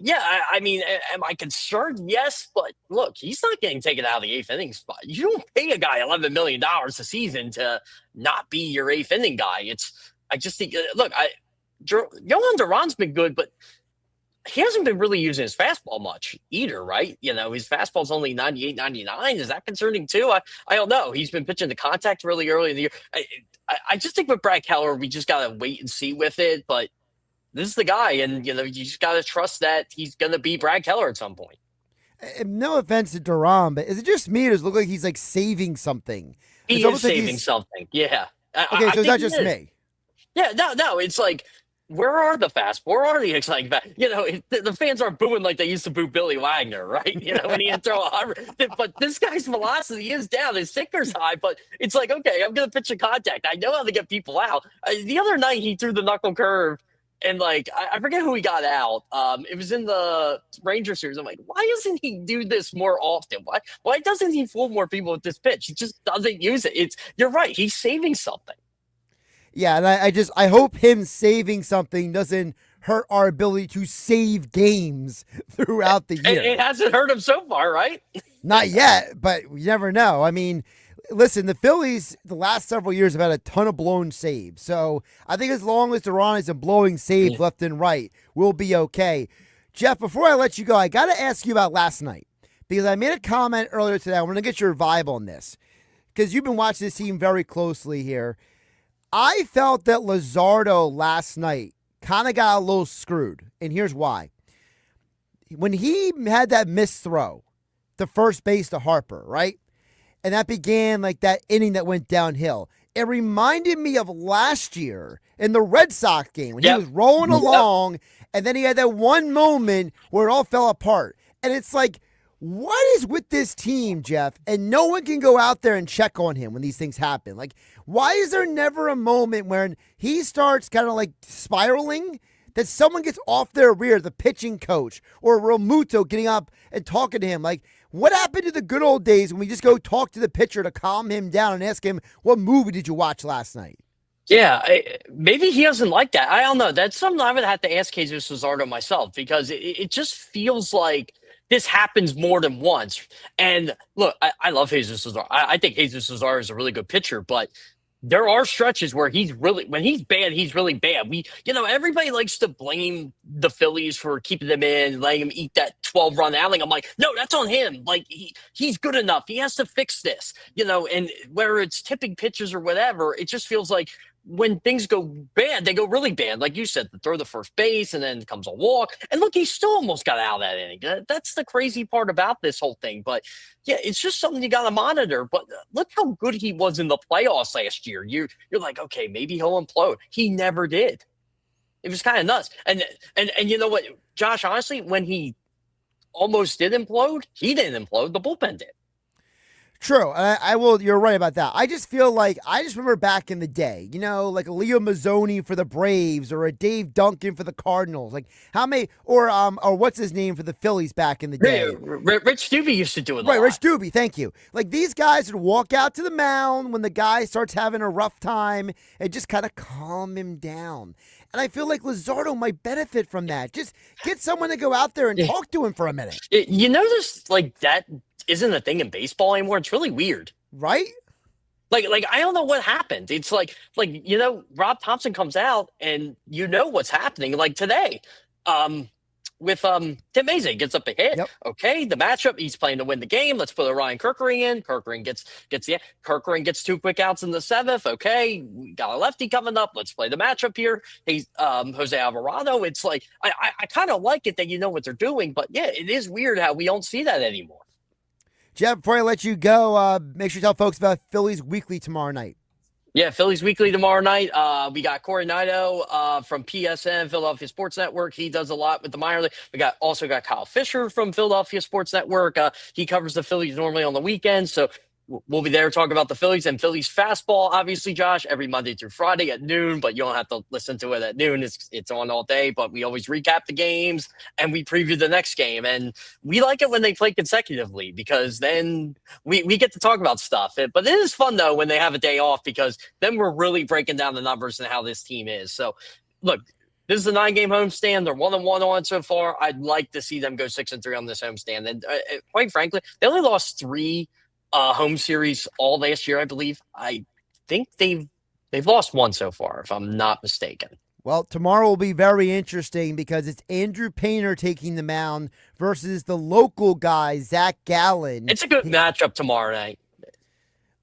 yeah, I mean, am I concerned? Yes, but look, he's not getting taken out of the 8th inning spot. You don't pay a guy $11 million a season to not be your 8th inning guy. I just think, look, Yohan Duran's been good, but he hasn't been really using his fastball much either, right? You know, his fastball's only 98, 99. Is that concerning too? I don't know. He's been pitching the contact really early in the year. I just think with Brad Keller, we just got to wait and see with it, but this is the guy, and, you know, you just got to trust that he's going to be Brad Keller at some point. No offense to Duran, but is it just me or does it look like he's, like, saving something? He is saving something, yeah. Okay, so it's not just me. Yeah, no, it's like, where are the fast? Where are the exciting fast? You know, the fans aren't booing like they used to boo Billy Wagner, right? You know, when he had throw 100. But this guy's velocity is down. His sinker's high, but it's like, okay, I'm going to pitch a contact. I know how to get people out. The other night, he threw the knuckle curve. And, like, I forget who he got out. It was in the Ranger series. I'm like, why doesn't he do this more often? Why doesn't he fool more people with this pitch? He just doesn't use it. You're right. He's saving something. Yeah, and I hope him saving something doesn't hurt our ability to save games throughout the year. It hasn't hurt him so far, right? Not yet, but you never know. I mean, listen, the Phillies the last several years have had a ton of blown saves. So I think as long as Duran isn't blowing saves left and right, we'll be okay. Jeff, before I let you go, I got to ask you about last night because I made a comment earlier today. I want to get your vibe on this because you've been watching this team very closely here. I felt that Luzardo last night kind of got a little screwed, and here's why. When he had that missed throw to first base to Harper, right? And that began like that inning that went downhill. It reminded me of last year in the Red Sox game when he was rolling along and then he had that one moment where it all fell apart. And it's like, what is with this team, Jeff? And no one can go out there and check on him when these things happen. Like, why is there never a moment where he starts kind of like spiraling that someone gets off their rear, the pitching coach or Realmuto getting up and talking to him? Like, what happened to the good old days when we just go talk to the pitcher to calm him down and ask him, what movie did you watch last night? Yeah, maybe he doesn't like that. I don't know. That's something I would have to ask Jesus Luzardo myself because it just feels like this happens more than once. And look, I love Jesus Luzardo. I think Jesus Luzardo is a really good pitcher, but there are stretches where when he's bad, he's really bad. Everybody likes to blame the Phillies for keeping them in, letting him eat that 12-run outing. I'm like, no, that's on him. Like he's good enough. He has to fix this, and whether it's tipping pitches or whatever, it just feels like when things go bad, they go really bad. Like you said, throw the first base and then comes a walk. And look, he still almost got out of that inning. That's the crazy part about this whole thing. But yeah, it's just something you got to monitor. But look how good he was in the playoffs last year. You're like, okay, maybe he'll implode. He never did. It was kind of nuts. And you know what, Josh, honestly, when he almost did implode, he didn't implode. The bullpen did. True. I will. You're right about that. I just feel like I just remember back in the day, like a Leo Mazzoni for the Braves or a Dave Duncan for the Cardinals. Like how many or what's his name for the Phillies back in the day? Rich Doobie used to do it. Right, Rich Doobie. Thank you. Like these guys would walk out to the mound when the guy starts having a rough time and just kind of calm him down. And I feel like Luzardo might benefit from that. Just get someone to go out there and talk to him for a minute. You notice like that isn't a thing in baseball anymore. It's really weird. Right? Like I don't know what happened. It's like Rob Thompson comes out and what's happening. Like today, with Tim Maze gets up a hit. Yep. Okay, the matchup, he's playing to win the game. Let's put Ryan Kerkering in. Kerkering gets 2 quick outs in the 7th. Okay, we got a lefty coming up. Let's play the matchup here. He's Jose Alvarado. It's like I kind of like it that you know what they're doing, but yeah, it is weird how we don't see that anymore. Jeff, before I let you go, make sure you tell folks about Phillies Weekly tomorrow night. Yeah, Phillies Weekly tomorrow night. We got Corey Nido from PSN, Philadelphia Sports Network. He does a lot with the minor league. We also got Kyle Fisher from Philadelphia Sports Network. He covers the Phillies normally on the weekends, so we'll be there talking about the Phillies and Phillies fastball, obviously, Josh, every Monday through Friday at noon, but you don't have to listen to it at noon. It's on all day, but we always recap the games and we preview the next game. And we like it when they play consecutively because then we get to talk about stuff. But it is fun, though, when they have a day off because then we're really breaking down the numbers and how this team is. So, look, this is a 9-game homestand. They're 1-1 on so far. I'd like to see them go 6-3 on this homestand. And quite frankly, they only lost 3 home series all last year, I believe. I think they've lost 1 so far, if I'm not mistaken. Well, tomorrow will be very interesting because it's Andrew Painter taking the mound versus the local guy, Zach Gallen. It's a good matchup tomorrow night.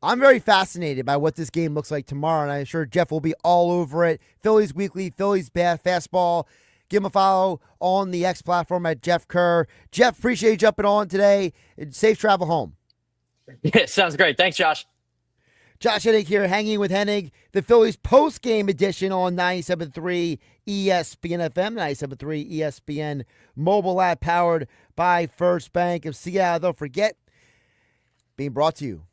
I'm very fascinated by what this game looks like tomorrow, and I'm sure Jeff will be all over it. Phillies Weekly, Phillies Fastball. Give him a follow on the X platform at Jeff Kerr. Jeff, appreciate you jumping on today. Safe travel home. Yeah, sounds great. Thanks, Josh. Josh Hennig here, hanging with Hennig. The Phillies post-game edition on 97.3 ESPN FM, 97.3 ESPN mobile app powered by First Bank of Seattle. Don't forget, being brought to you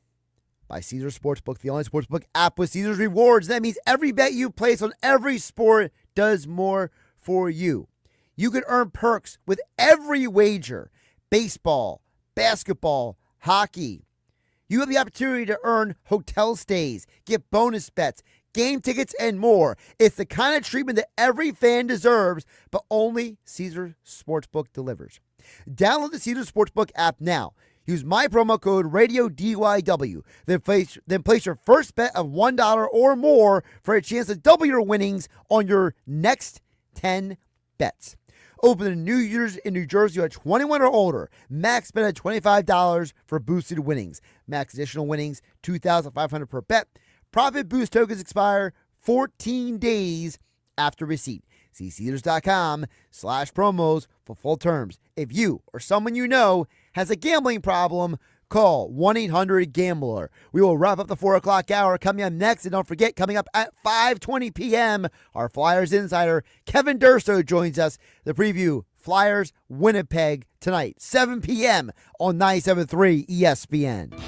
by Caesars Sportsbook, the online sportsbook app with Caesars Rewards. That means every bet you place on every sport does more for you. You can earn perks with every wager. Baseball, basketball, hockey. You have the opportunity to earn hotel stays, get bonus bets, game tickets, and more. It's the kind of treatment that every fan deserves, but only Caesars Sportsbook delivers. Download the Caesars Sportsbook app now. Use my promo code RADIODYW. Then place your first bet of $1 or more for a chance to double your winnings on your next 10 bets. Open to new users in New Jersey at 21 or older. Max bet at $25 for boosted winnings. Max additional winnings, $2,500 per bet. Profit boost tokens expire 14 days after receipt. See Caesars.com/promos for full terms. If you or someone you know has a gambling problem, call 1-800-GAMBLER. We will wrap up the 4 o'clock hour coming up next. And don't forget, coming up at 5:20 p.m., our Flyers insider, Kevin Durso, joins us to preview Flyers Winnipeg tonight, 7 p.m. on 97.3 ESPN.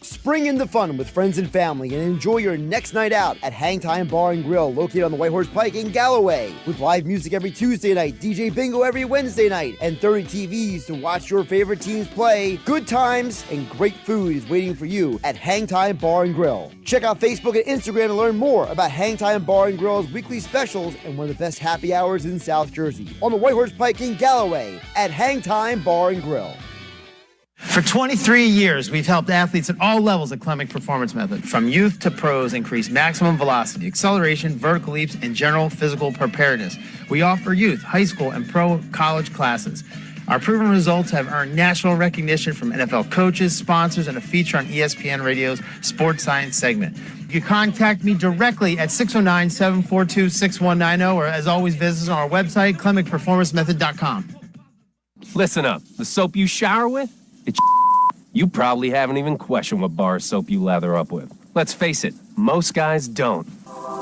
Spring into fun with friends and family and enjoy your next night out at Hang Time Bar and Grill, located on the White Horse Pike in Galloway. With live music every Tuesday night, DJ Bingo every Wednesday night, and 30 TVs to watch your favorite teams play, good times and great food is waiting for you at Hang Time Bar and Grill. Check out Facebook and Instagram to learn more about Hang Time Bar and Grill's weekly specials and one of the best happy hours in South Jersey. On the White Horse Pike in Galloway at Hang Time Bar and Grill. For 23 years, we've helped athletes at all levels at Clemic Performance Method, from youth to pros, increase maximum velocity, acceleration, vertical leaps, and general physical preparedness. We offer youth, high school, and pro college classes. Our proven results have earned national recognition from NFL coaches, sponsors, and a feature on ESPN Radio's Sports Science segment. You can contact me directly at 609-742-6190, or as always, visit us on our website, ClemicPerformanceMethod.com. Listen up. The soap you shower with, it's you probably haven't even questioned what bar of soap you lather up with. Let's face it, most guys don't.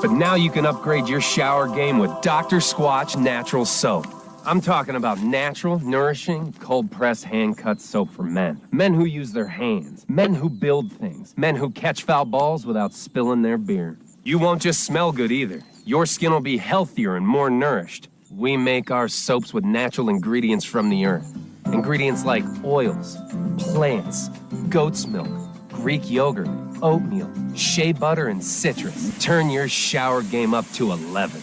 But now you can upgrade your shower game with Dr. Squatch Natural Soap. I'm talking about natural, nourishing, cold-pressed, hand-cut soap for men. Men who use their hands. Men who build things. Men who catch foul balls without spilling their beer. You won't just smell good either. Your skin will be healthier and more nourished. We make our soaps with natural ingredients from the earth. Ingredients like oils, plants, goat's milk, Greek yogurt, oatmeal, shea butter, and citrus. Turn your shower game up to 11.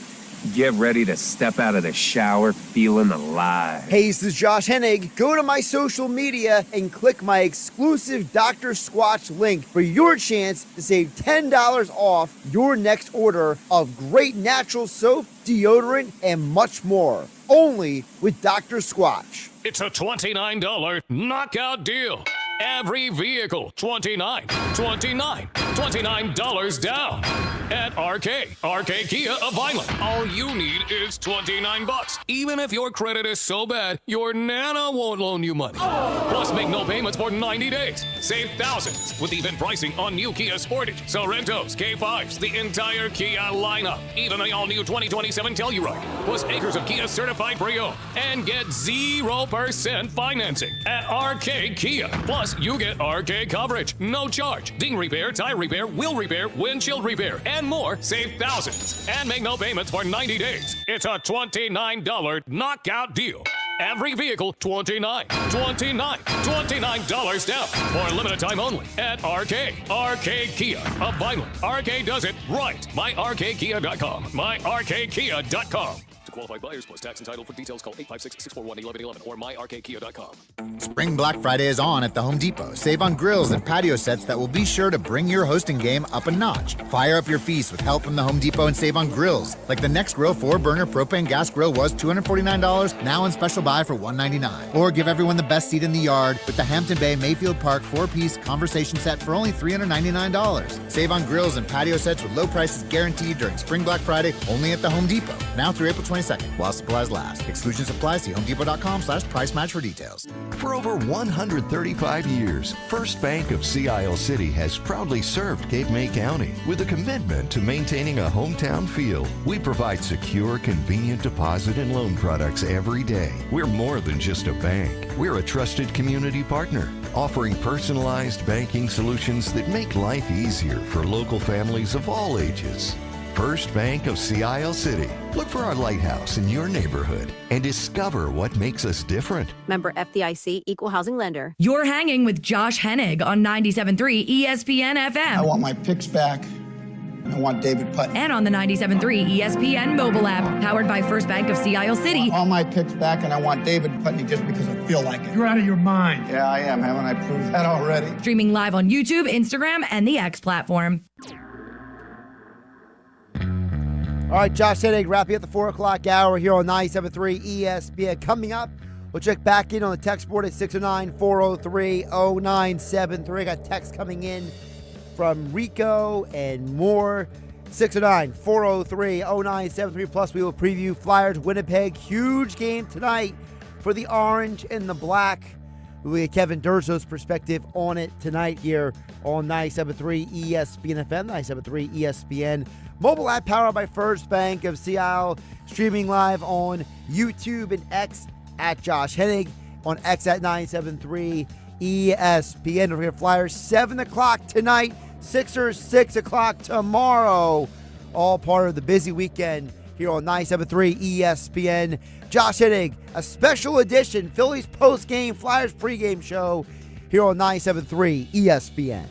Get ready to step out of the shower feeling alive. Hey, this is Josh Hennig. Go to my social media and click my exclusive Dr. Squatch link for your chance to save $10 off your next order of great natural soap, deodorant, and much more. Only with Dr. Squatch. It's a $29 knockout deal. Every vehicle, $29 down at RK Kia of Vineland. All you need is $29. Even if your credit is so bad, your Nana won't loan you money. Plus, make no payments for 90 days. Save thousands with even pricing on new Kia Sportage, Sorrentos, K5s, the entire Kia lineup. Even the all-new 2027 Telluride. Plus acres of Kia certified pre-owned. And get 0% financing at RK Kia. Plus, you get RK coverage, no charge, ding repair, tire repair, wheel repair, windshield repair, and more. Save thousands and make no payments for 90 days. It's a $29 knockout deal. Every vehicle, $29 down for a limited time only at RK Kia of Vineland. RK does it right. MyRKKia.com. MyRKKia.com. To qualified buyers plus tax entitled. For details, call 856-641-1111 or myrkkia.com. Spring Black Friday is on at the Home Depot. Save on grills and patio sets that will be sure to bring your hosting game up a notch. Fire up your feast with help from the Home Depot and save on grills. Like the Next Grill 4-burner propane gas grill was $249, now on special buy for $199. Or give everyone the best seat in the yard with the Hampton Bay Mayfield Park 4-piece conversation set for only $399. Save on grills and patio sets with low prices guaranteed during Spring Black Friday only at the Home Depot. Now through April 22nd, while supplies last. Exclusions apply. See homedepot.com/price match for details. For over 135 years, First Bank of Sea Isle City has proudly served Cape May County with a commitment to maintaining a hometown feel. We provide secure, convenient deposit and loan products every day. We're more than just a bank. We're a trusted community partner, offering personalized banking solutions that make life easier for local families of all ages. First Bank of Sea Isle City. Look for our lighthouse in your neighborhood and discover what makes us different. Member FDIC, Equal Housing Lender. You're hanging with Josh Hennig on 97.3 ESPN FM. I want my picks back. I want David Putnam. And on the 97.3 ESPN mobile app, powered by First Bank of Sea Isle City. All my picks back, and I want David Putnam just because I feel like it. You're out of your mind. Yeah, I am. Haven't I proved that already? Streaming live on YouTube, Instagram, and the X platform. All right, Josh Hennig wrapping up the 4 o'clock hour here on 97.3 ESPN. Coming up, we'll check back in on the text board at 609-403-0973. I got text coming in from Rico and more. 609-403-0973. Plus, we will preview Flyers Winnipeg. Huge game tonight for the orange and the black. We'll get Kevin Durso's perspective on it tonight here on 97.3 ESPN FM, 97.3 ESPN. Mobile app powered by First Bank of Sea Isle. Streaming live on YouTube and X at Josh Hennig. On X at 97.3 ESPN. Don't forget Flyers 7 o'clock tonight. Sixers 6 o'clock tomorrow. All part of the busy weekend here on 97.3 ESPN. Josh Hennig, a special edition Phillies post-game, Flyers pregame show here on 97.3 ESPN.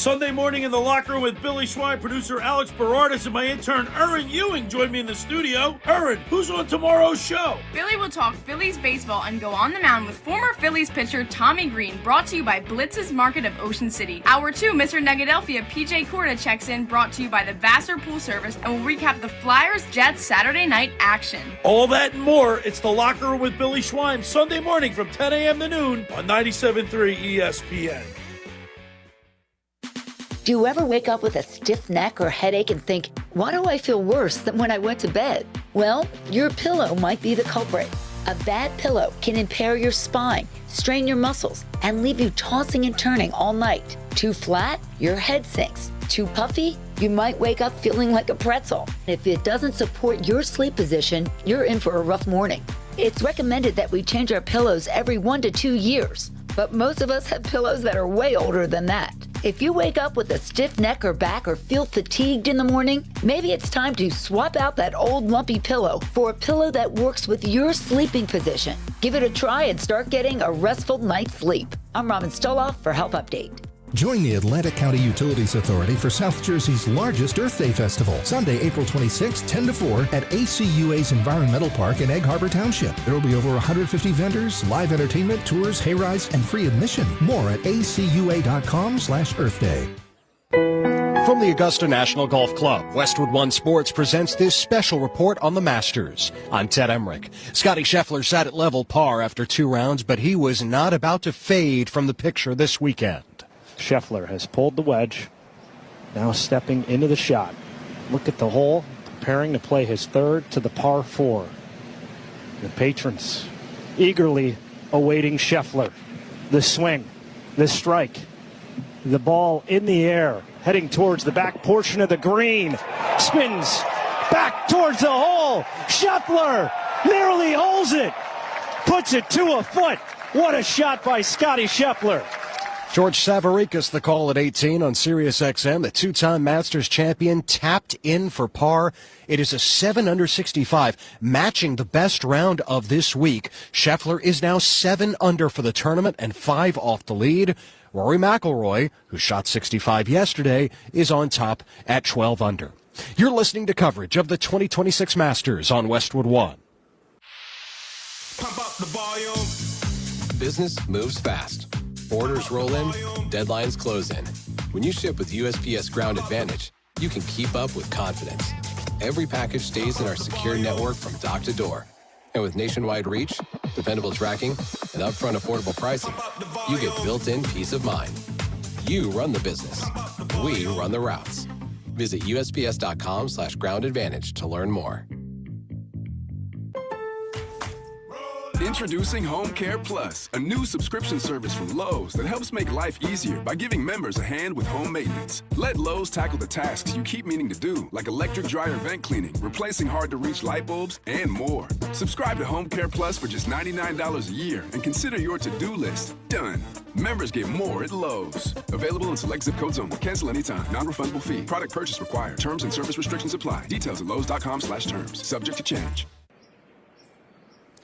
Sunday morning in the locker room with Billy Schwein, producer Alex Berardis, and my intern Erin Ewing join me in the studio. Erin, who's on tomorrow's show? Billy will talk Phillies baseball and go on the mound with former Phillies pitcher Tommy Green, brought to you by Blitz's Market of Ocean City. Hour 2, Mr. Nuggedelphia PJ Korda checks in, brought to you by the Vassar Pool Service, and will recap the Flyers Jets Saturday night action. All that and more. It's the locker room with Billy Schwein, Sunday morning from 10 a.m. to noon on 97.3 ESPN. Do you ever wake up with a stiff neck or headache and think, why do I feel worse than when I went to bed? Well, your pillow might be the culprit. A bad pillow can impair your spine, strain your muscles, and leave you tossing and turning all night. Too flat, your head sinks. Too puffy, you might wake up feeling like a pretzel. If it doesn't support your sleep position, you're in for a rough morning. It's recommended that we change our pillows every 1 to 2 years, but most of us have pillows that are way older than that. If you wake up with a stiff neck or back or feel fatigued in the morning, maybe it's time to swap out that old lumpy pillow for a pillow that works with your sleeping position. Give it a try and start getting a restful night's sleep. I'm Robin Stoloff for Health Update. Join the Atlantic County Utilities Authority for South Jersey's largest Earth Day Festival, Sunday, April 26, 10 to 4 at ACUA's Environmental Park in Egg Harbor Township. There will be over 150 vendors, live entertainment, tours, hayrides, and free admission. More at acua.com/Earth Day. From the Augusta National Golf Club, Westwood One Sports presents this special report on the Masters. I'm Ted Emmerich. Scotty Scheffler sat at level par after 2 rounds, but he was not about to fade from the picture this weekend. Scheffler has pulled the wedge, now stepping into the shot. Look at the hole, preparing to play his third to the par 4. The patrons eagerly awaiting Scheffler. The swing, the strike, the ball in the air, heading towards the back portion of the green. Spins back towards the hole. Scheffler nearly holds it, puts it to a foot. What a shot by Scotty Scheffler. George Savarikas, the call at 18 on Sirius XM. The 2-time Masters champion tapped in for par. It is a 7 under 65, matching the best round of this week. Scheffler is now 7 under for the tournament and 5 off the lead. Rory McIlroy, who shot 65 yesterday, is on top at 12 under. You're listening to coverage of the 2026 Masters on Westwood One. Pump up the volume. Business moves fast. Orders roll in, deadlines close in. When you ship with USPS Ground Advantage, you can keep up with confidence. Every package stays in our secure network from dock to door. And with nationwide reach, dependable tracking, and upfront affordable pricing, you get built-in peace of mind. You run the business. We run the routes. Visit USPS.com/Ground Advantage to learn more. Introducing Home Care Plus, a new subscription service from Lowe's that helps make life easier by giving members a hand with home maintenance. Let Lowe's tackle the tasks you keep meaning to do, like electric dryer vent cleaning, replacing hard-to-reach light bulbs, and more. Subscribe to Home Care Plus for just $99 a year and consider your to-do list done. Members get more at Lowe's. Available in select zip codes only. Cancel anytime. Non-refundable fee. Product purchase required. Terms and service restrictions apply. Details at lowes.com/terms. Subject to change.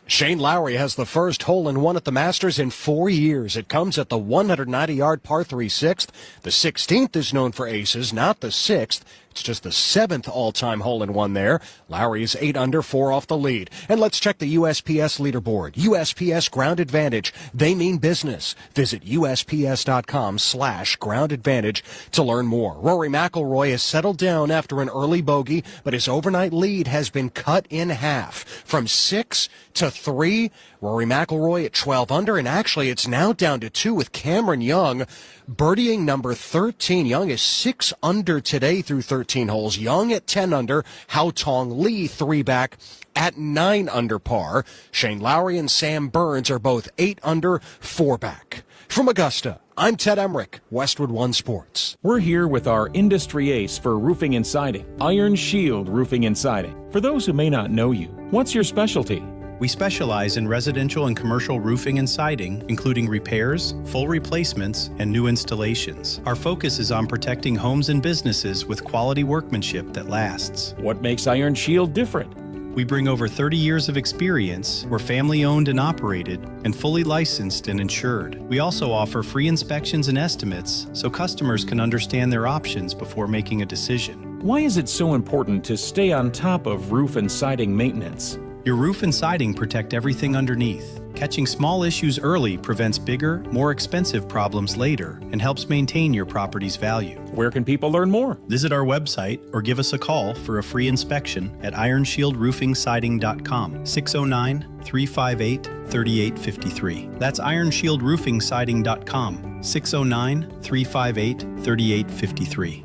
Shane Lowry has the first hole-in-one at the Masters in 4 years. It comes at the 190-yard par 3 6th. The 16th is known for aces, not the 6th. It's just the 7th all-time hole-in-one there. Lowry is 8 under, 4 off the lead. And let's check the USPS leaderboard. USPS Ground Advantage. They mean business. Visit USPS.com/Ground Advantage to learn more. Rory McIlroy has settled down after an early bogey, but his overnight lead has been cut in half from 6 to 3. Rory McIlroy at 12 under, and actually it's now down to 2 with Cameron Young birdieing number 13. Young is 6 under today through 13 holes. Young at 10 under. Hao Tong Lee 3 back at 9 under par. Shane Lowry and Sam Burns are both 8 under, 4 back. From Augusta, I'm Ted Emmerich, Westwood One Sports. We're here with our industry ace for roofing and siding, Iron Shield Roofing and Siding. For those who may not know you, what's your specialty? We specialize in residential and commercial roofing and siding, including repairs, full replacements, and new installations. Our focus is on protecting homes and businesses with quality workmanship that lasts. What makes Iron Shield different? We bring over 30 years of experience. We're family-owned and operated and fully licensed and insured. We also offer free inspections and estimates so customers can understand their options before making a decision. Why is it so important to stay on top of roof and siding maintenance? Your roof and siding protect everything underneath. Catching small issues early prevents bigger, more expensive problems later and helps maintain your property's value. Where can people learn more? Visit our website or give us a call for a free inspection at ironshieldroofingsiding.com, 609-358-3853. That's ironshieldroofingsiding.com, 609-358-3853.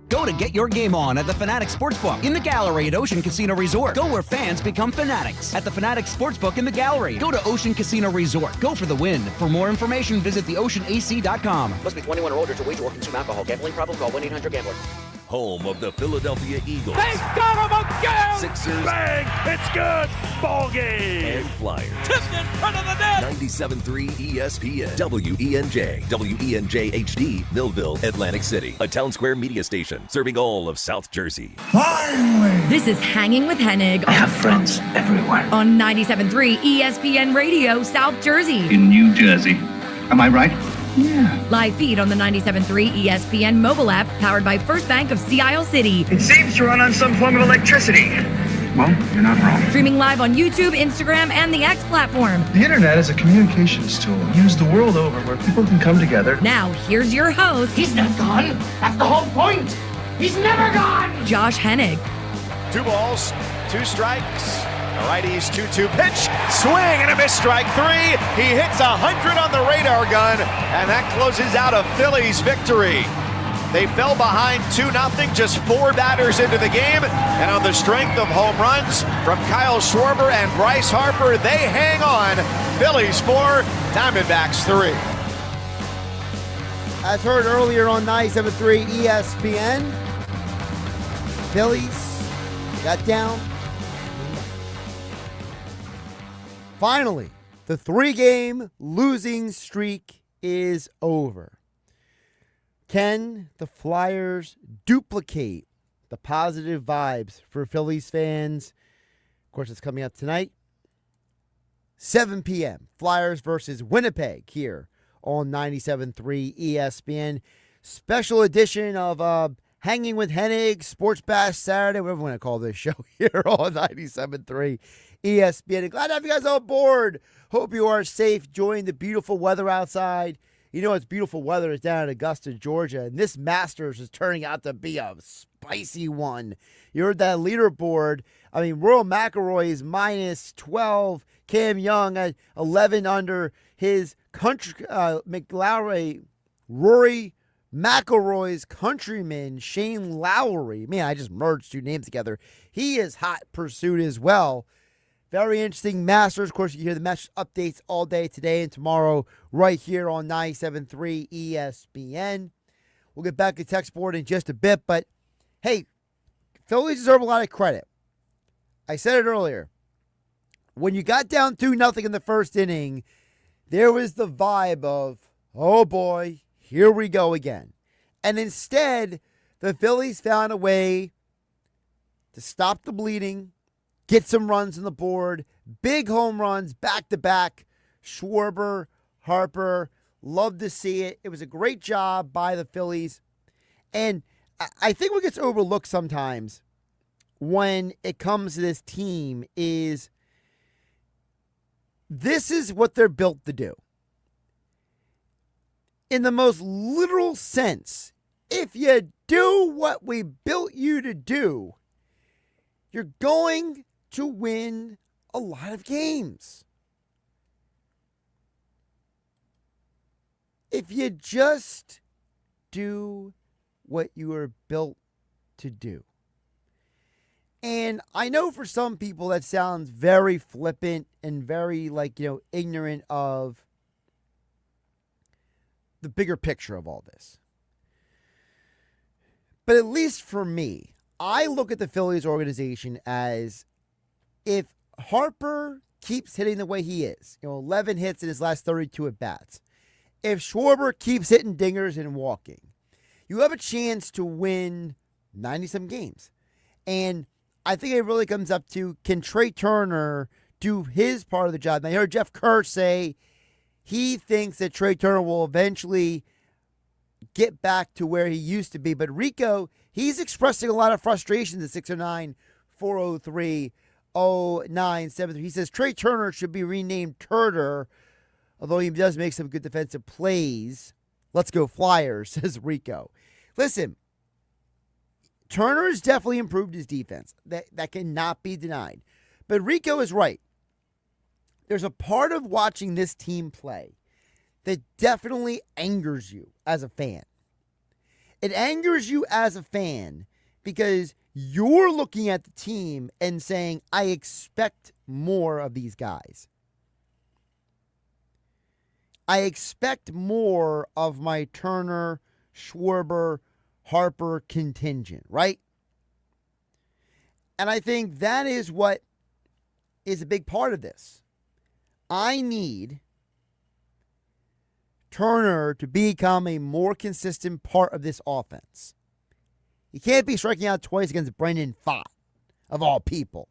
Go to get your game on at the Fanatic Sportsbook in the Gallery at Ocean Casino Resort. Go where fans become fanatics at the Fanatic Sportsbook in the Gallery. Go to Ocean Casino Resort. Go for the win. For more information, visit theoceanac.com. Must be 21 or older to wager or consume alcohol. Gambling problem? Call 1-800-GAMBLER. Home of the Philadelphia Eagles. They got him again! Sixers. Bang! It's good! Ball game! And Flyers. Tipped in front of the net! 97.3 ESPN. WENJ. WENJ HD. Millville, Atlantic City. A Town Square media station serving all of South Jersey. Finally! This is Hanging with Hennig. I have friends everywhere. On 97.3 ESPN Radio, South Jersey. In New Jersey. Am I right? Yeah. Live feed on the 97.3 ESPN mobile app, powered by First Bank of Sea Isle City. It seems to run on some form of electricity. Well, you're not wrong. Streaming live on YouTube, Instagram, and the X platform. The internet is a communications tool used the world over where people can come together. Now, here's your host. He's not gone. That's the whole point. He's never gone. Josh Hennig. 2 balls, 2 strikes. The righty's 2-2 pitch, swing and a miss, strike 3. He hits 100 on the radar gun, and that closes out a Phillies victory. They fell behind 2-0, just 4 batters into the game, and on the strength of home runs from Kyle Schwarber and Bryce Harper, they hang on. Phillies 4, Diamondbacks 3. As heard earlier on 97.3 ESPN, Phillies got down. Finally, the 3-game losing streak is over. Can the Flyers duplicate the positive vibes for Phillies fans? Of course, it's coming up tonight. 7 p.m. Flyers versus Winnipeg here on 97.3 ESPN. Special edition of Hanging with Hennig, Sports Bash Saturday, whatever you want to call this show here on 97.3 ESPN. Glad to have you guys on board. Hope you are safe, enjoying the beautiful weather outside. You know, it's beautiful weather is down in Augusta, Georgia, and this Masters is turning out to be a spicy one. You heard that leaderboard. I mean, Rory McIlroy is minus 12. Cam Young at 11 under. His country, Rory McIlroy's countryman, Shane Lowry. Man, I just merged 2 names together. He is hot pursuit as well. Very interesting Masters. Of course, you hear the Masters updates all day today and tomorrow right here on 97.3 ESPN. We'll get back to text board in just a bit, but hey, Phillies deserve a lot of credit. I said it earlier. When you got down 2-0 in the first inning, there was the vibe of, oh boy, here we go again. And instead, the Phillies found a way to stop the bleeding, get some runs on the board, big home runs back-to-back. Schwarber, Harper, love to see it. It was a great job by the Phillies. And I think what gets overlooked sometimes when it comes to this team is this is what they're built to do. In the most literal sense, if you do what we built you to do, you're going to win a lot of games. If you just do what you are built to do. And I know for some people that sounds very flippant and very ignorant of the bigger picture of all this. But at least for me, I look at the Phillies organization as if Harper keeps hitting the way he is, 11 hits in his last 32 at-bats. If Schwarber keeps hitting dingers and walking, you have a chance to win 90-some games. And I think it really comes up to, can Trey Turner do his part of the job? Now, I heard Jeff Kerr say he thinks that Trey Turner will eventually get back to where he used to be. But Rico, he's expressing a lot of frustration at 609-403-0973. He says Trey Turner should be renamed Turner, although he does make some good defensive plays. Let's go Flyers, says Rico. Listen, Turner has definitely improved his defense. That cannot be denied. But Rico is right. There's a part of watching this team play that definitely angers you as a fan. It angers you as a fan because you're looking at the team and saying, I expect more of these guys. I expect more of my Turner, Schwarber, Harper contingent, right? And I think that is what is a big part of this. I need Turner to become a more consistent part of this offense. He can't be striking out twice against Brendan Pfaadt, of all people.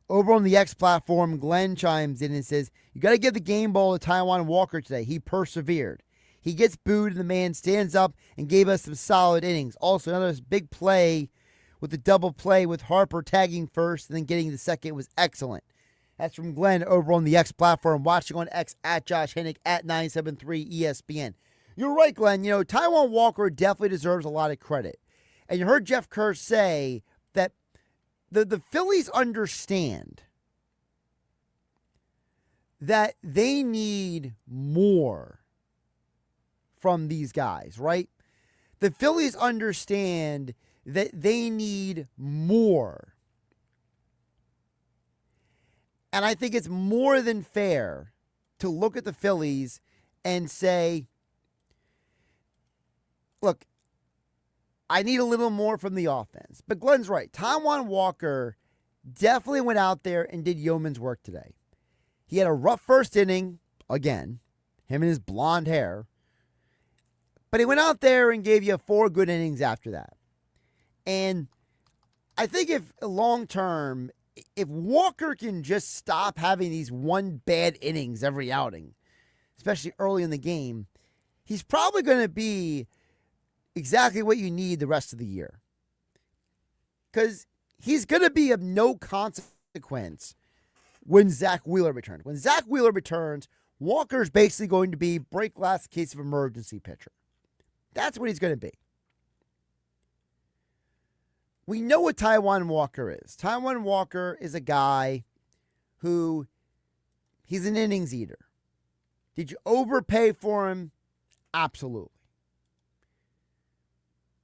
Over on the X platform, Glenn chimes in and says, you got to give the game ball to Taijuan Walker today. He persevered. He gets booed and the man stands up and gave us some solid innings. Also, another big play with the double play with Harper tagging first and then getting the second was excellent. That's from Glenn over on the X platform, watching on X at Josh Hennig at 973 ESPN. You're right, Glenn. You know, Taijuan Walker definitely deserves a lot of credit. And you heard Jeff Kerr say that the Phillies understand that they need more from these guys, right? The Phillies understand that they need more. And I think it's more than fair to look at the Phillies and say, look, I need a little more from the offense. But Glenn's right. Taijuan Walker definitely went out there and did yeoman's work today. He had a rough first inning, again, him and his blonde hair. But he went out there and gave you 4 good innings after that. And I think if long term, if Walker can just stop having these one bad innings every outing, especially early in the game, he's probably going to be exactly what you need the rest of the year. Because he's going to be of no consequence when Zach Wheeler returns. When Zach Wheeler returns, Walker's basically going to be break glass case of emergency pitcher. That's what he's going to be. We know what Taijuan Walker is. Taijuan Walker is a guy who, he's an innings eater. Did you overpay for him? Absolutely.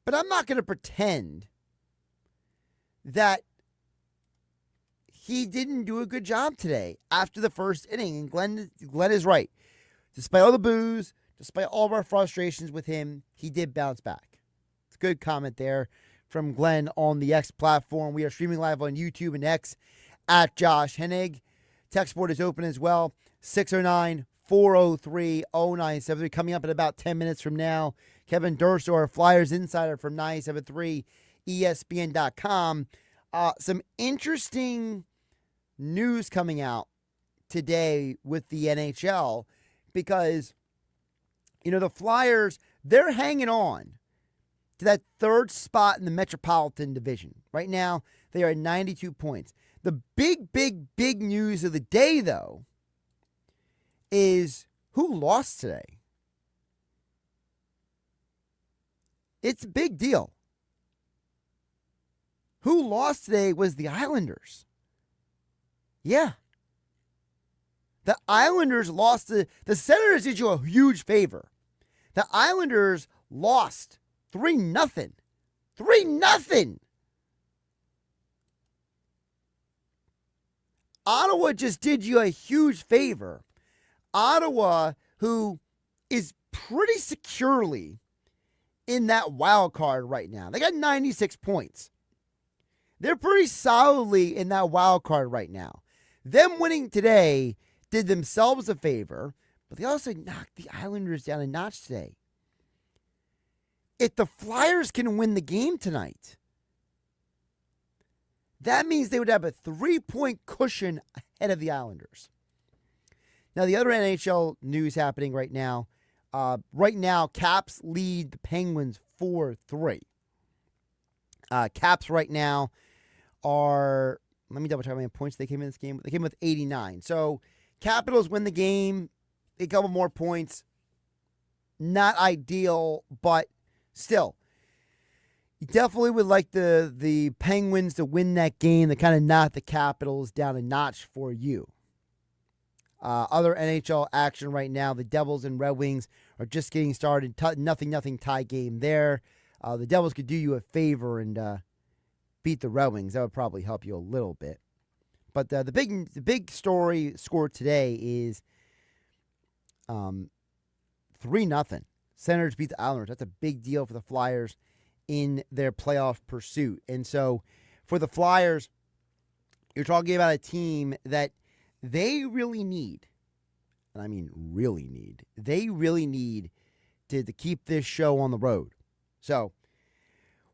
But I'm not going to pretend that he didn't do a good job today after the first inning. And Glenn is right. Despite all the boos, despite all of our frustrations with him, he did bounce back. It's a good comment there from Glenn on the X platform. We are streaming live on YouTube and X at Josh Hennig. Text board is open as well. 609-403-0973. Coming up in about 10 minutes from now, Kevin Durso, our Flyers insider from 973 ESPN.com. Some interesting news coming out today with the NHL because, you know, the Flyers, they're hanging on to that third spot in the Metropolitan Division. Right now, they are at 92 points. The big news of the day, though, is who lost today. It's a big deal. Who lost today was the Islanders. Yeah. The Islanders lost the Senators did you a huge favor. The Islanders lost 3-0. 3-0. Ottawa just did you a huge favor. Ottawa, who is pretty securely in that wild card right now. They got 96 points. They're pretty solidly in that wild card right now. Them winning today did themselves a favor, but they also knocked the Islanders down a notch today. If the Flyers can win the game tonight, That means they would have a 3-point cushion ahead of the Islanders. Now, the other NHL news happening right now. Caps lead the Penguins 4-3. Caps right now are, let me double check how many points they came in this game. They came with 89. So, Capitals win the game. A couple more points. Not ideal, but still. You definitely would like the Penguins to win that game to kind of knock the Capitals down a notch for you. Other NHL action right now, the Devils and Red Wings are just getting started. Nothing tie game there. The Devils could do you a favor and beat the Red Wings. That would probably help you a little bit. But the big story score today is 3-0. Senators beat the Islanders. That's a big deal for the Flyers in their playoff pursuit. And so for the Flyers, you're talking about a team that they really need, and I mean really need, they really need to keep this show on the road. So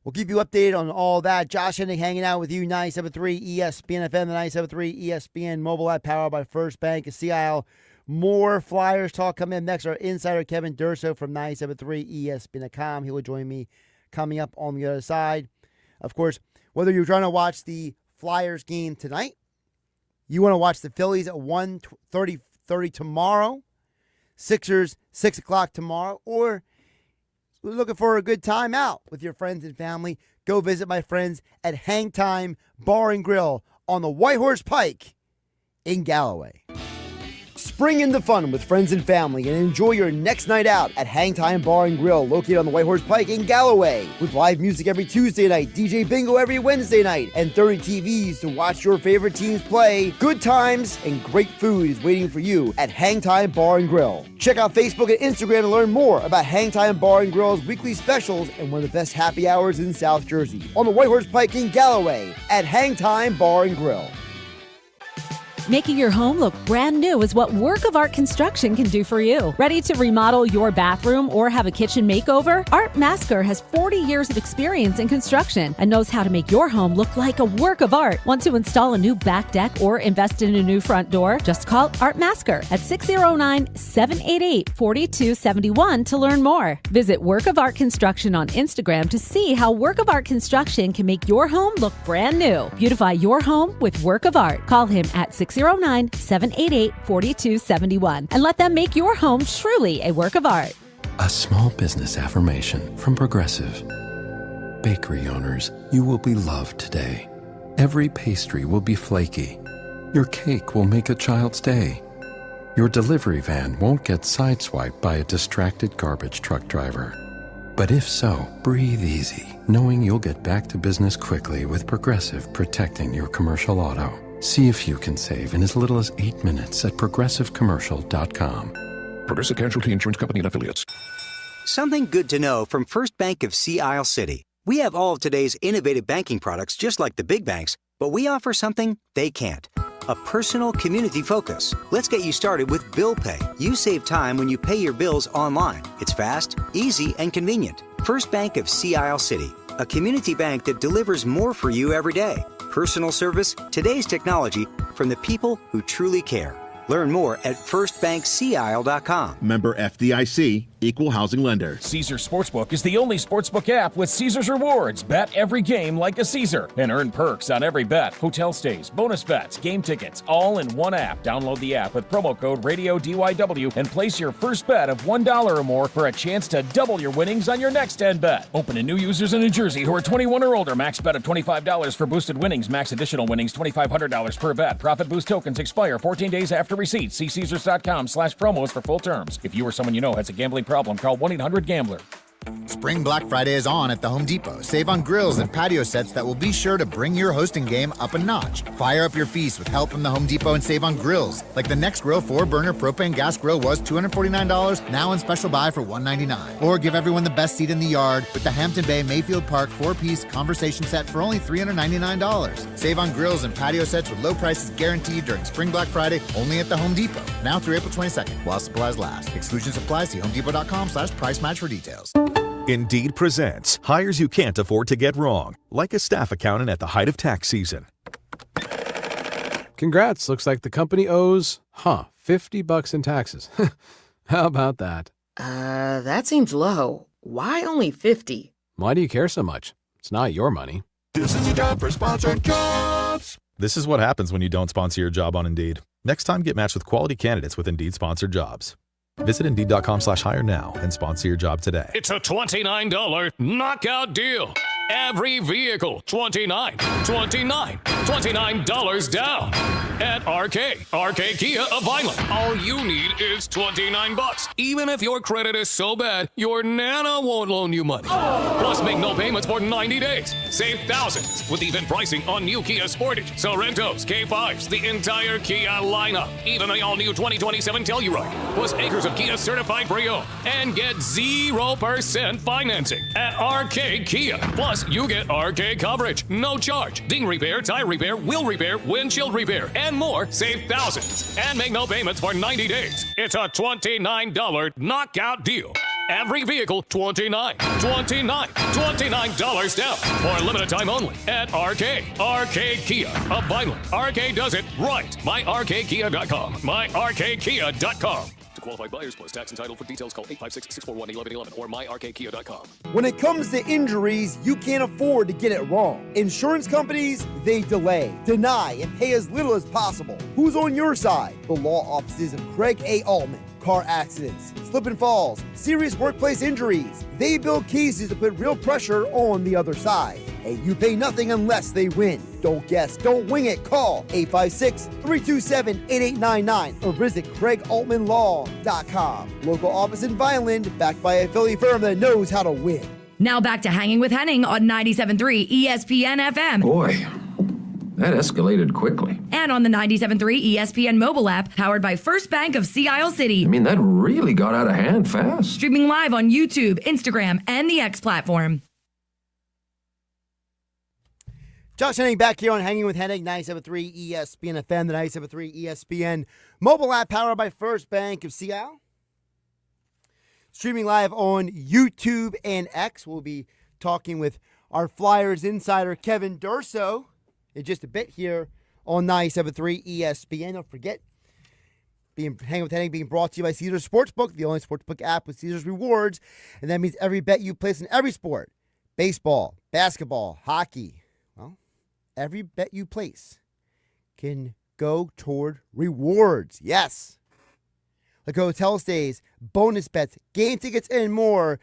we'll keep you updated on all that. Josh Hennig hanging out with you, 97.3 ESPN FM, the 97.3 ESPN mobile app powered by First Bank of Sea Isle. More Flyers talk coming in next. Our insider Kevin Durso from 97.3 ESPN.com. He will join me coming up on the other side. Of course, whether you're trying to watch the Flyers game tonight, you want to watch the Phillies at 1:30 tomorrow, Sixers 6 o'clock tomorrow, or looking for a good time out with your friends and family, go visit my friends at Hang Time Bar and Grill on the White Horse Pike in Galloway. Spring into fun with friends and family and enjoy your next night out at Hang Time Bar and Grill, located on the White Horse Pike in Galloway. With live music every Tuesday night, DJ bingo every Wednesday night, and 30 TVs to watch your favorite teams play, good times and great food is waiting for you at Hang Time Bar and Grill. Check out Facebook and Instagram to learn more about Hang Time Bar and Grill's weekly specials and one of the best happy hours in South Jersey. On the White Horse Pike in Galloway at Hang Time Bar and Grill. Making your home look brand new is what Work of Art Construction can do for you. Ready to remodel your bathroom or have a kitchen makeover? Art Masker has 40 years of experience in construction and knows how to make your home look like a work of art. Want to install a new back deck or invest in a new front door? Just call Art Masker at 609-788-4271 to learn more. Visit Work of Art Construction on Instagram to see how Work of Art Construction can make your home look brand new. Beautify your home with Work of Art. Call him at 609-788-4271 and let them make your home truly a work of art. A small business affirmation from Progressive. Bakery owners, you will be loved today. Every pastry will be flaky. Your cake will make a child's day. Your delivery van won't get sideswiped by a distracted garbage truck driver. But if so, breathe easy, knowing you'll get back to business quickly with Progressive protecting your commercial auto. See if you can save in as little as 8 minutes at progressivecommercial.com. Progressive Casualty Insurance Company and Affiliates. Something good to know from First Bank of Sea Isle City. We have all of today's innovative banking products just like the big banks, but we offer something they can't. A personal community focus. Let's get you started with Bill Pay. You save time when you pay your bills online. It's fast, easy, and convenient. First Bank of Sea Isle City. A community bank that delivers more for you every day. Personal service, today's technology, from the people who truly care. Learn more at firstbankseaisle.com. Member FDIC, Equal Housing Lender. Caesars Sportsbook is the only sportsbook app with Caesars Rewards. Bet every game like a Caesar and earn perks on every bet. Hotel stays, bonus bets, game tickets, all in one app. Download the app with promo code RADIODYW and place your first bet of $1 or more for a chance to double your winnings on your next 10 bet. Open to new users in New Jersey who are 21 or older. Max bet of $25 for boosted winnings. Max additional winnings $2,500 per bet. Profit boost tokens expire 14 days after receipt. See Caesars.com/promos for full terms. If you or someone you know has a gambling problem, call 1-800-GAMBLER. Spring Black Friday is on at the Home Depot. Save on grills and patio sets that will be sure to bring your hosting game up a notch. Fire up your feast with help from the Home Depot and save on grills. Like the Next Grill 4-burner propane gas grill was $249, now on special buy for $199. Or give everyone the best seat in the yard with the Hampton Bay Mayfield Park 4-piece conversation set for only $399. Save on grills and patio sets with low prices guaranteed during Spring Black Friday only at the Home Depot. Now through April 22nd while supplies last. Exclusions apply. See homedepot.com/price match for details. Indeed presents hires you can't afford to get wrong, like a staff accountant at the height of tax season. Congrats. Looks like the company owes, $50 in taxes. How about that? That seems low. Why only 50? Why do you care so much? It's not your money. This is your job for sponsored jobs. This is what happens when you don't sponsor your job on Indeed. Next time, get matched with quality candidates with Indeed sponsored jobs. Visit Indeed.com/hire now and sponsor your job today. It's a $29 knockout deal. Every vehicle, $29 down. At RK Kia of Vineland. All you need is $29. Even if your credit is so bad, your Nana won't loan you money. Plus, make no payments for 90 days. Save thousands with even pricing on new Kia Sportage, Sorrentos, K5s, the entire Kia lineup. Even the all-new 2027 Telluride. Plus acres of Kia certified pre-owned. And get 0% financing at RK Kia. Plus, you get RK coverage, no charge, ding repair, tire repair, wheel repair, windshield repair, and more. Save thousands and make no payments for 90 days. It's a $29 knockout deal. Every vehicle, $29 down for a limited time only at RK Kia of Vineland. RK does it right. MyRKKia.com. MyRKKia.com. Qualified buyers plus tax entitled. For details, call 856-641-1111 or myrkkia.com. When it comes to injuries, you can't afford to get it wrong. Insurance companies, they delay, deny, and pay as little as possible. Who's on your side? The law offices of Craig A. Altman. Car accidents, slip and falls, serious workplace injuries. They build cases to put real pressure on the other side. And you pay nothing unless they win. Don't guess, don't wing it. Call 856-327-8899 or visit CraigAltmanLaw.com. Local office in Vineland, backed by a Philly firm that knows how to win. Now back to Hanging with Hennig on 97.3 ESPN FM. Boy, that escalated quickly. And on the 97.3 ESPN mobile app, powered by First Bank of Sea Isle City. I mean, that really got out of hand fast. Streaming live on YouTube, Instagram, and the X platform. Josh Hennig back here on Hanging with Hennig, 97.3 ESPN FM, the 97.3 ESPN mobile app powered by First Bank of Sea Isle. Streaming live on YouTube and X. We'll be talking with our Flyers insider, Kevin Durso, in just a bit here on 97.3 ESPN. Don't forget, Hanging with Hennig being brought to you by Caesars Sportsbook, the only sportsbook app with Caesars rewards. And that means every bet you place in every sport, baseball, basketball, hockey, every bet you place can go toward rewards. Yes. Like hotel stays, bonus bets, game tickets, and more.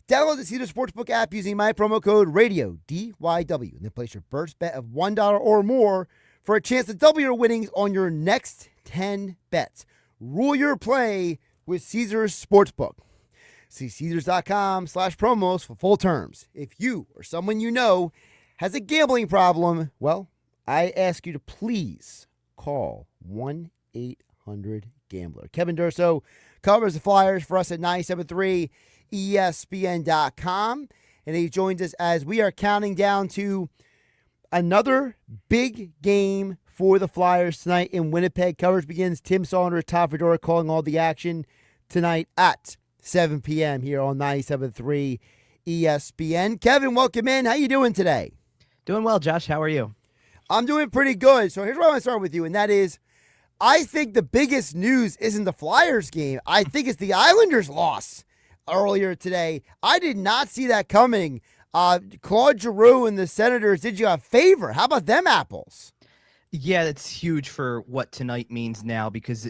Download the Caesars Sportsbook app using my promo code RADIO, DYW, and then place your first bet of $1 or more for a chance to double your winnings on your next 10 bets. Rule your play with Caesars Sportsbook. See Caesars.com/promos for full terms. If you or someone you know has a gambling problem, well, I ask you to please call 1-800-GAMBLER. Kevin Durso covers the Flyers for us at 97.3 ESPN.com, and he joins us as we are counting down to another big game for the Flyers tonight in Winnipeg. Coverage begins. Tim Saunders, Todd Fedora calling all the action tonight at 7 p.m. here on 97.3 ESPN. Kevin, welcome in. How you doing today? Doing well, Josh. How are you? I'm doing pretty good. So here's where I want to start with you, and that is, I think the biggest news isn't the Flyers game. I think it's the Islanders' loss earlier today. I did not see that coming. Claude Giroux and the Senators did you a favor. How about them apples? Yeah, that's huge for what tonight means now, because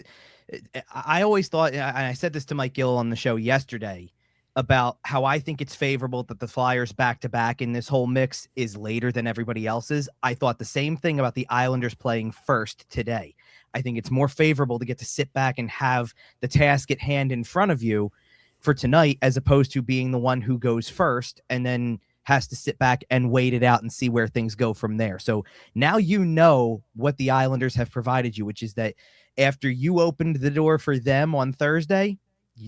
I always thought, and I said this to Mike Gill on the show yesterday, about how I think it's favorable that the Flyers back-to-back in this whole mix is later than everybody else's. I thought the same thing about the Islanders playing first today. I think it's more favorable to get to sit back and have the task at hand in front of you for tonight, as opposed to being the one who goes first and then has to sit back and wait it out and see where things go from there. So now you know what the Islanders have provided you, which is that after you opened the door for them on Thursday,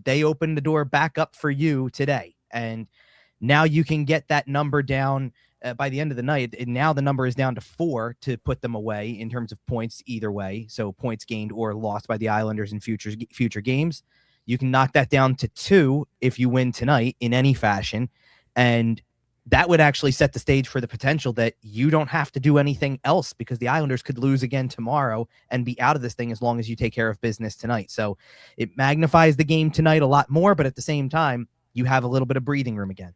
they opened the door back up for you today. And now you can get that number down by the end of the night. And now the number is down to 4 to put them away in terms of points either way. So points gained or lost by the Islanders in future games. You can knock that down to 2 if you win tonight in any fashion. And that would actually set the stage for the potential that you don't have to do anything else, because the Islanders could lose again tomorrow and be out of this thing as long as you take care of business tonight. So it magnifies the game tonight a lot more, but at the same time, you have a little bit of breathing room again.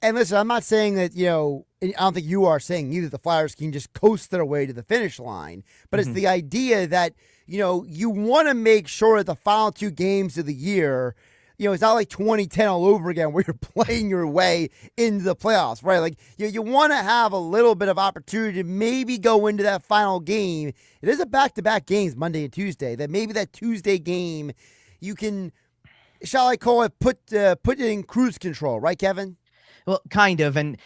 And listen, I'm not saying that, I don't think you are saying either the Flyers can just coast their way to the finish line, but it's the idea that, you want to make sure that the final 2 games of the year, it's not like 2010 all over again where you're playing your way into the playoffs, right? Like, you want to have a little bit of opportunity to maybe go into that final game. It is a back-to-back games, Monday and Tuesday, that maybe that Tuesday game you can, shall I call it, put it in cruise control, right, Kevin? Well, kind of, and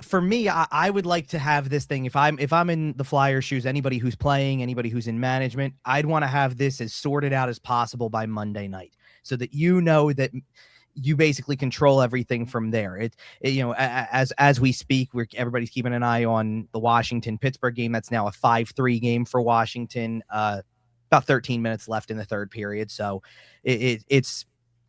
for me, I would like to have this thing. If I'm in the Flyers' shoes, anybody who's playing, anybody who's in management, I'd want to have this as sorted out as possible by Monday night, so that that you basically control everything from there. As we speak, everybody's keeping an eye on the Washington-Pittsburgh game. That's now a 5-3 game for Washington. About 13 minutes left in the third period, so it's.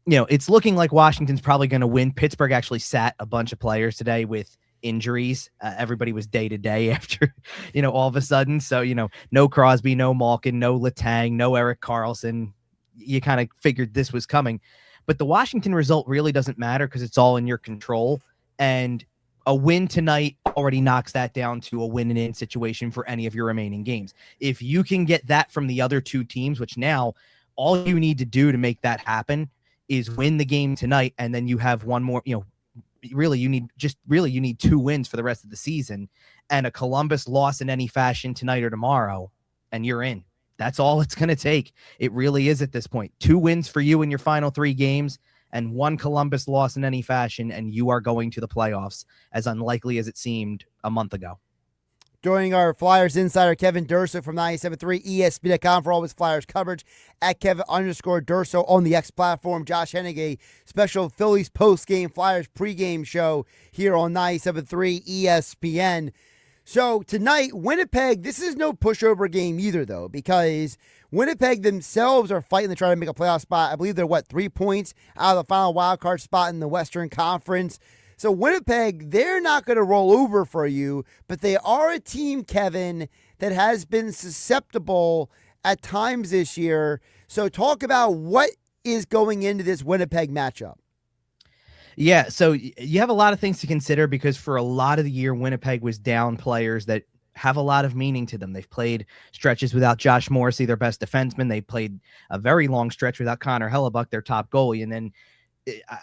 It's looking like Washington's probably going to win. Pittsburgh actually sat a bunch of players today with injuries. Everybody was day to day after, all of a sudden. So, no Crosby, no Malkin, no Letang, no Erik Karlsson. You kind of figured this was coming. But the Washington result really doesn't matter because it's all in your control. And a win tonight already knocks that down to a win-and-in situation for any of your remaining games. If you can get that from the other 2 teams, which now all you need to do to make that happen is win the game tonight, and then you have one more, you need 2 wins for the rest of the season, and a Columbus loss in any fashion tonight or tomorrow, and you're in. That's all it's going to take. It really is at this point. 2 wins for you in your final 3 games, and 1 Columbus loss in any fashion, and you are going to the playoffs, as unlikely as it seemed a month ago. Joining our Flyers insider, Kevin Durso from 97.3 ESPN.com for all his Flyers coverage, at Kevin_Durso on the X platform. Josh Hennig, a special Phillies post-game, Flyers pregame show here on 97.3 ESPN. So tonight, Winnipeg, this is no pushover game either, though, because Winnipeg themselves are fighting to try to make a playoff spot. I believe they're, 3 points out of the final wildcard spot in the Western Conference. So Winnipeg, they're not going to roll over for you, but they are a team, Kevin, that has been susceptible at times this year. So talk about what is going into this Winnipeg matchup. Yeah, so you have a lot of things to consider, because for a lot of the year, Winnipeg was down players that have a lot of meaning to them. They've played stretches without Josh Morrissey, their best defenseman. They played a very long stretch without Connor Hellebuck, their top goalie. And then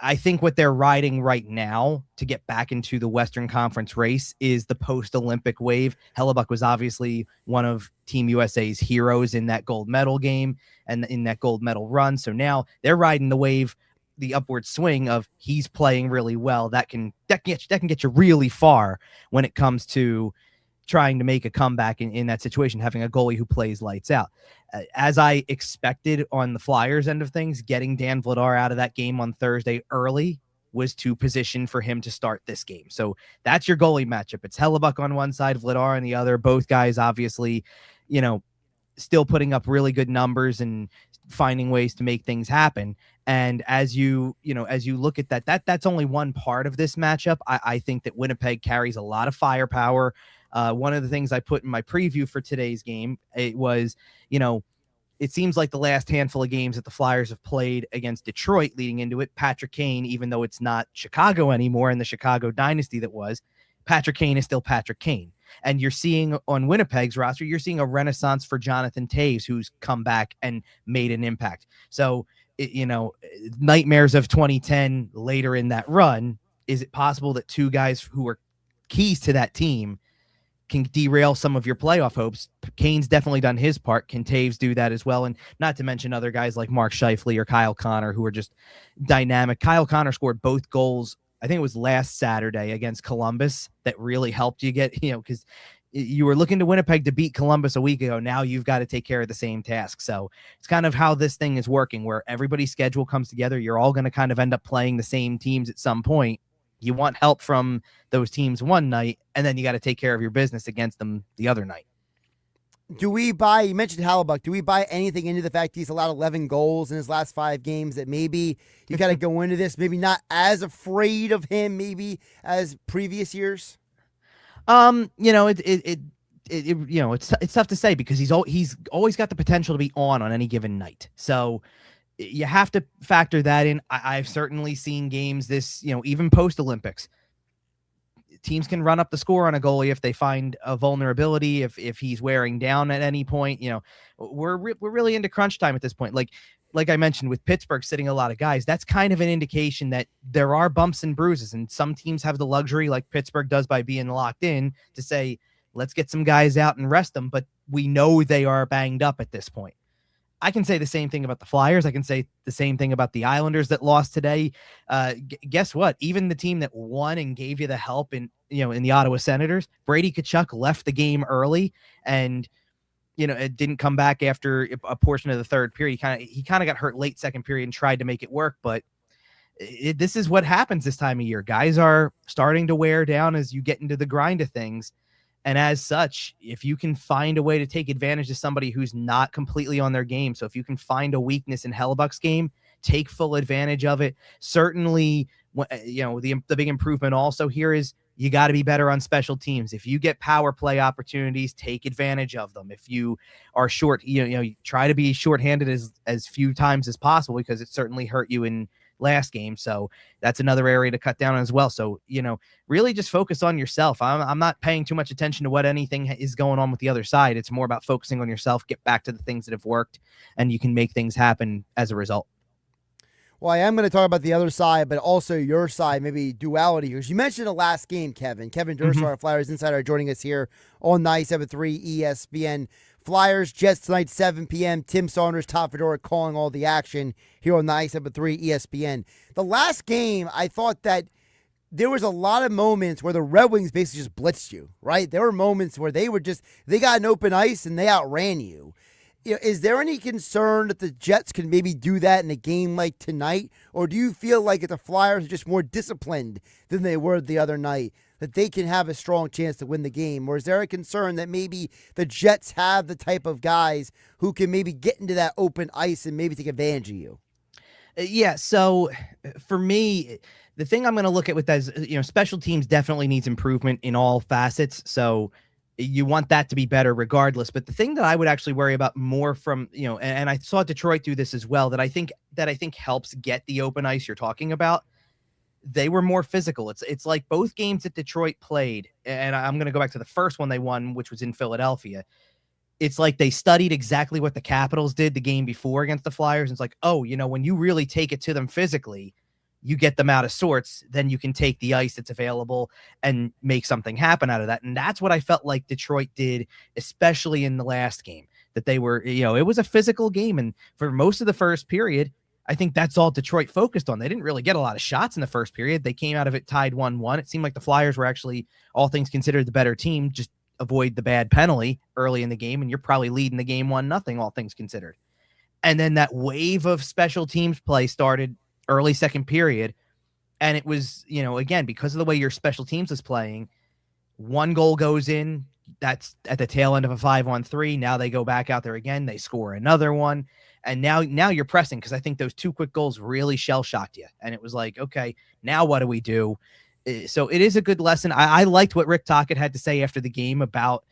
I think what they're riding right now to get back into the Western Conference race is the post-Olympic wave. Hellebuck was obviously one of Team USA's heroes in that gold medal game and in that gold medal run. So now they're riding the wave, the upward swing of he's playing really well. That can get you really far when it comes to trying to make a comeback in that situation, having a goalie who plays lights out. As I expected on the Flyers end of things, getting Dan Vladar out of that game on Thursday early was to position for him to start this game. So that's your goalie matchup. It's Hellebuck on one side, Vladar on the other. Both guys obviously, still putting up really good numbers and finding ways to make things happen. And as you look at that's only one part of this matchup. I think that Winnipeg carries a lot of firepower. One of the things I put in my preview for today's game, it was, it seems like the last handful of games that the Flyers have played against Detroit leading into it, Patrick Kane, even though it's not Chicago anymore and the Chicago dynasty that was, Patrick Kane is still Patrick Kane. And you're seeing on Winnipeg's roster, you're seeing a renaissance for Jonathan Toews, who's come back and made an impact. So, nightmares of 2010 later in that run, is it possible that 2 guys who are keys to that team can derail some of your playoff hopes? Kane's definitely done his part. Can Toews do that as well? And not to mention other guys like Mark Scheifele or Kyle Connor, who are just dynamic. Kyle Connor scored both goals, I think it was last Saturday against Columbus, that really helped you get, because you were looking to Winnipeg to beat Columbus a week ago. Now you've got to take care of the same task. So it's kind of how this thing is working, where everybody's schedule comes together. You're all going to kind of end up playing the same teams at some point. You want help from those teams one night, and then you got to take care of your business against them the other night. Do we buy, you mentioned Hellebuck, do we buy anything into the fact he's allowed 11 goals in his last 5 games that maybe you got to go into this, maybe not as afraid of him maybe as previous years? It's tough to say because he's always got the potential to be on any given night. So you have to factor that in. I've certainly seen games this, even post Olympics, teams can run up the score on a goalie if they find a vulnerability, if he's wearing down at any point. We're really into crunch time at this point. Like I mentioned with Pittsburgh sitting a lot of guys, that's kind of an indication that there are bumps and bruises, and some teams have the luxury, like Pittsburgh does by being locked in, to say, let's get some guys out and rest them, but we know they are banged up at this point. I can say the same thing about the Flyers. I can say the same thing about the Islanders that lost today. Guess what? Even the team that won and gave you the help in the Ottawa Senators, Brady Tkachuk left the game early, and it didn't come back after a portion of the third period. He kind of got hurt late second period and tried to make it work, but this is what happens this time of year. Guys are starting to wear down as you get into the grind of things. And as such, if you can find a way to take advantage of somebody who's not completely on their game, so if you can find a weakness in Hellebuck's game, take full advantage of it. Certainly, the big improvement also here is you got to be better on special teams. If you get power play opportunities, take advantage of them. If you are short, you try to be shorthanded as few times as possible, because it certainly hurt you in last game. So that's another area to cut down on as well. So, really just focus on yourself. I'm not paying too much attention to what anything is going on with the other side. It's more about focusing on yourself, get back to the things that have worked, and you can make things happen as a result. Well, I am going to talk about the other side, but also your side, maybe duality. Because you mentioned the last game, Kevin. Kevin Durso, our Flyers insider, joining us here on 97.3 ESPN. Flyers, Jets tonight, 7 p.m. Tim Saunders, Todd Fedora calling all the action here on 97.3 ESPN. The last game, I thought that there was a lot of moments where the Red Wings basically just blitzed you, right? There were moments where they got an open ice and they outran you. Is there any concern that the Jets can maybe do that in a game like tonight? Or do you feel like if the Flyers are just more disciplined than they were the other night, that they can have a strong chance to win the game? Or is there a concern that maybe the Jets have the type of guys who can maybe get into that open ice and maybe take advantage of you? Yeah, so for me, the thing I'm going to look at with that is, special teams definitely needs improvement in all facets. So you want that to be better regardless. But the thing that I would actually worry about more from, and I saw Detroit do this as well, that I think helps get the open ice you're talking about. They were more physical. It's like both games that Detroit played, and I'm going to go back to the first one they won, which was in Philadelphia. It's like they studied exactly what the Capitals did the game before against the Flyers. And it's like, when you really take it to them physically, you get them out of sorts, then you can take the ice that's available and make something happen out of that. And that's what I felt like Detroit did, especially in the last game, that they were, it was a physical game. And for most of the first period, I think that's all Detroit focused on. They didn't really get a lot of shots in the first period. They came out of it tied 1-1. It seemed like the Flyers were actually, all things considered, the better team. Just avoid the bad penalty early in the game, and you're probably leading the game 1-0, all things considered. And then that wave of special teams play started early second period. And it was, again, because of the way your special teams is playing, one goal goes in, that's at the tail end of a 5-on-3. Now they go back out there again. They score another one. And now you're pressing, because I think those 2 quick goals really shell-shocked you. And it was like, okay, now what do we do? So it is a good lesson. I liked what Rick Tocchet had to say after the game about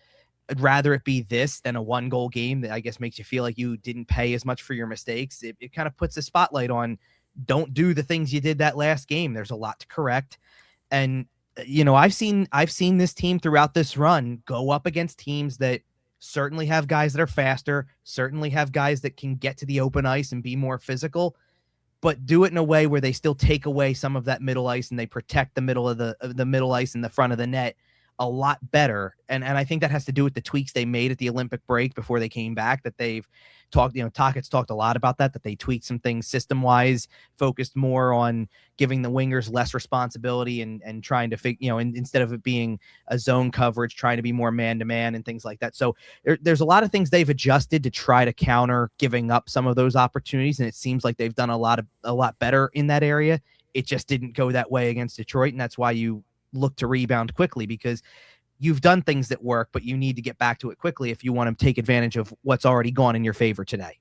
I'd rather it be this than a 1-goal game that I guess makes you feel like you didn't pay as much for your mistakes. It kind of puts a spotlight on, don't do the things you did that last game. There's a lot to correct. And, I've seen this team throughout this run go up against teams that certainly have guys that are faster, certainly have guys that can get to the open ice and be more physical, but do it in a way where they still take away some of that middle ice and they protect the middle of the middle ice in the front of the net a lot better. And I think that has to do with the tweaks they made at the Olympic break before they came back, that they've talked, Tocchet's talked a lot about that they tweaked some things system-wise, focused more on giving the wingers less responsibility and trying to instead of it being a zone coverage, trying to be more man-to-man and things like that. So there's a lot of things they've adjusted to try to counter giving up some of those opportunities. And it seems like they've done a lot better in that area. It just didn't go that way against Detroit. And that's why you look to rebound quickly, because you've done things that work, but you need to get back to it quickly if you want to take advantage of what's already gone in your favor today.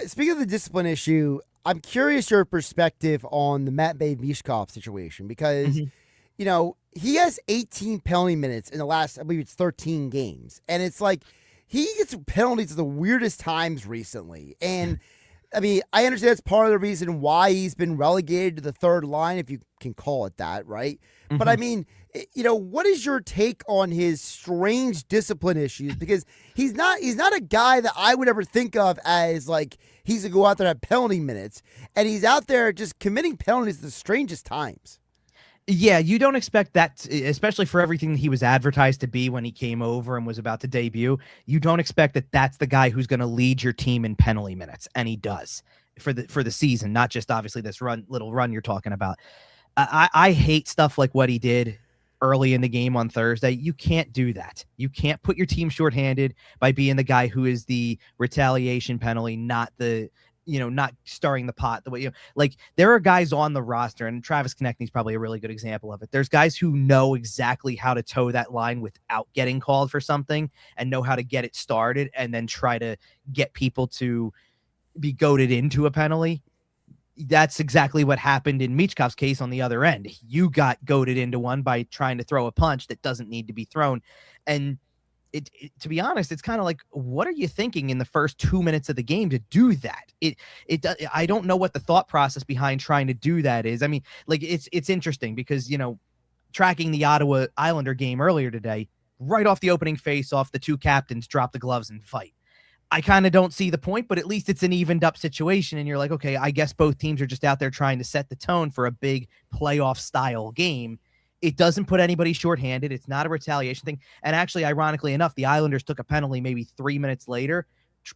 Speaking of the discipline issue, I'm curious your perspective on the Matt Michkov situation because, you know, he has 18 penalty minutes in the last, I believe it's 13 games. And it's like he gets penalties at the weirdest times recently. And I mean, I understand that's part of the reason why he's been relegated to the third line, if you can call it that, right? But I mean, you know, what is your take on his strange discipline issues? Because he's not a guy that I would ever think of as like he's gonna go out there and have penalty minutes, and he's out there just committing penalties at the strangest times. Yeah, you don't expect that, especially for everything he was advertised to be when he came over and was about to debut. You don't expect that that's the guy who's going to lead your team in penalty minutes, and he does for the season, not just obviously this little run you're talking about. I hate stuff like what he did early in the game on Thursday. You can't do that. You can't put your team shorthanded by being the guy who is the retaliation penalty, not stirring the pot the way, you know, like there are guys on the roster, and Travis Konechny is probably a really good example of it. There's guys who know exactly how to toe that line without getting called for something and know how to get it started and then try to get people to be goaded into a penalty. That's exactly what happened in Michkov's case on the other end. You got goaded into one by trying to throw a punch that doesn't need to be thrown. And to be honest, it's kind of like, what are you thinking in the first 2 minutes of the game to do that? I don't know what the thought process behind trying to do that is. I mean, like it's interesting because, you know, tracking the Ottawa Islander game earlier today, right off the opening face-off, the two captains drop the gloves and fight. I kind of don't see the point, but at least it's an evened up situation. And you're like, okay, I guess both teams are just out there trying to set the tone for a big playoff style game. It doesn't put anybody shorthanded. It's not a retaliation thing. And actually, ironically enough, the Islanders took a penalty maybe 3 minutes later,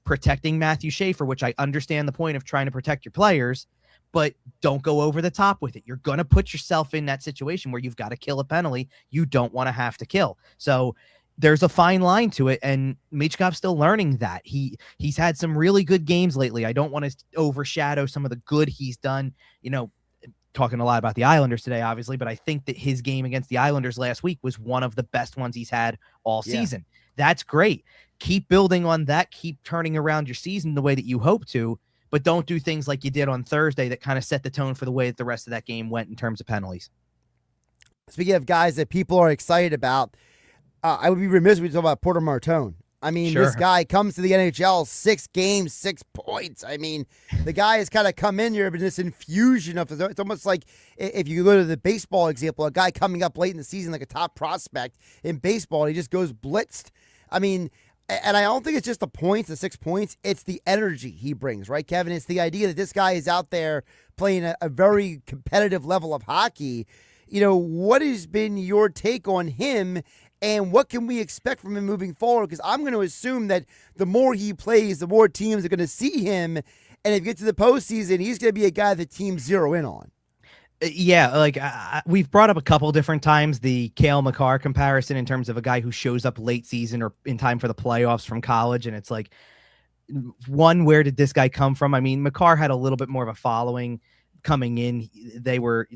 protecting Matthew Schaefer, which I understand the point of trying to protect your players, but don't go over the top with it. You're going to put yourself in that situation where you've got to kill a penalty you don't want to have to kill. So there's a fine line to it, and Michkov's still learning that. He's had some really good games lately. I don't want to overshadow some of the good he's done, you know, talking a lot about the Islanders today, obviously, but I think that his game against the Islanders last week was one of the best ones he's had all season. That's great. Keep building on that. Keep turning around your season the way that you hope to, but don't do things like you did on Thursday that kind of set the tone for the way that the rest of that game went in terms of penalties. Speaking of guys that people are excited about, I would be remiss if we talk about Porter Martone. I mean, This guy comes to the NHL, 6 games, 6 points. I mean, the guy has kind of come in here, but this infusion of it's almost like if you go to the baseball example, a guy coming up late in the season like a top prospect in baseball, and he just goes blitzed. I mean, and I don't think it's just the points, the 6 points. It's the energy he brings, right, Kevin? It's the idea that this guy is out there playing a very competitive level of hockey. You know, what has been your take on him? And what can we expect from him moving forward? Because I'm going to assume that the more he plays, the more teams are going to see him. And if you get to the postseason, he's going to be a guy that teams zero in on. Yeah, like we've brought up a couple different times the Cale Makar comparison in terms of a guy who shows up late season or in time for the playoffs from college. And it's like, one, where did this guy come from? I mean, Makar had a little bit more of a following coming in. They were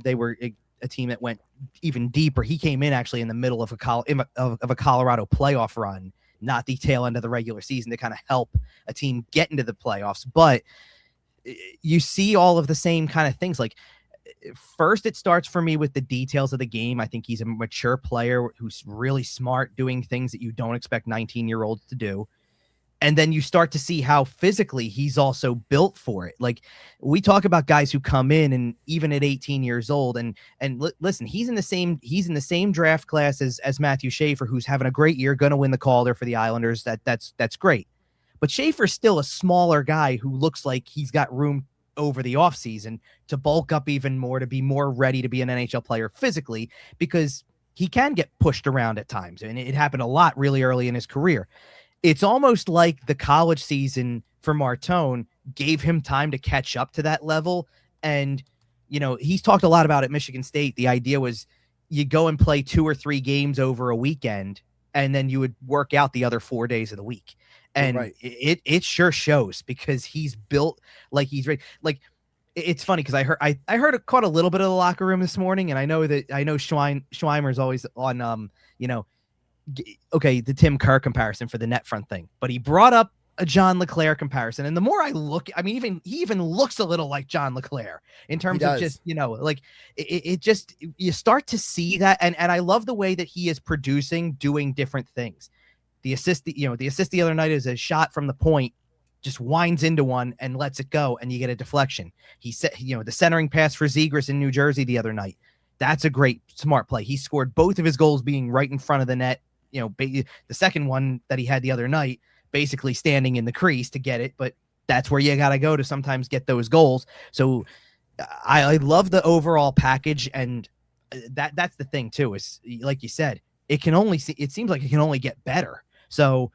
a team that went even deeper. He came in actually in the middle of a Colorado playoff run, not the tail end of the regular season, to kind of help a team get into the playoffs. But you see all of the same kind of things. Like, first, it starts for me with the details of the game. I think he's a mature player who's really smart, doing things that you don't expect 19-year-olds to do. And then you start to see how physically he's also built for it. Like, we talk about guys who come in and even at 18 years old and listen, he's in the same draft class as Matthew Schaefer, who's having a great year, going to win the Calder for the Islanders. That's great. But Schaefer's still a smaller guy who looks like he's got room over the offseason to bulk up even more, to be more ready to be an NHL player physically, because he can get pushed around at times. And it happened a lot really early in his career. It's almost like the college season for Martone gave him time to catch up to that level. And, you know, he's talked a lot about at Michigan State. The idea was you go and play 2 or 3 games over a weekend, and then you would work out the other 4 days of the week. And it sure shows, because he's built like he's ready. Like, it's funny because I heard caught a little bit of the locker room this morning, and I know Schweimer's always on the Tim Kerr comparison for the net front thing, but he brought up a John LeClair comparison, and the more I look, I mean, he even looks a little like John LeClair in terms of just like it just, you start to see that, and I love the way that he is producing, doing different things. The assist the other night is a shot from the point, just winds into one and lets it go, and you get a deflection. He said, the centering pass for Zegras in New Jersey the other night. That's a great, smart play. He scored both of his goals being right in front of the net. The second one that he had the other night, basically standing in the crease to get it, but that's where you got to go to sometimes get those goals. So I love the overall package, and that's the thing too, is like you said, it seems like it can only get better. So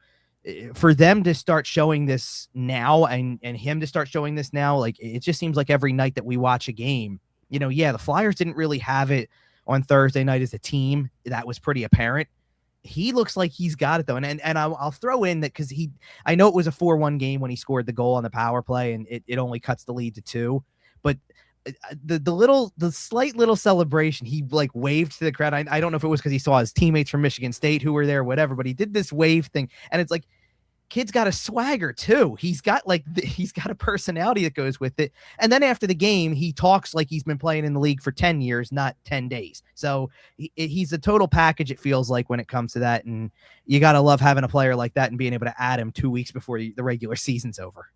for them to start showing this now and him to start showing this now, like, it just seems like every night that we watch a game, the Flyers didn't really have it on Thursday night as a team. That was pretty apparent. He looks like he's got it though. And I'll throw in that because I know it was a 4-1 game when he scored the goal on the power play, and it only cuts the lead to 2, but the slight little celebration, he like waved to the crowd. I don't know if it was because he saw his teammates from Michigan State who were there, whatever, but he did this wave thing, and it's like, kid's got a swagger too. He's got a personality that goes with it. And then after the game, he talks like he's been playing in the league for 10 years, not 10 days. So he's a total package, it feels like, when it comes to that. And you got to love having a player like that and being able to add him 2 weeks before the regular season's over.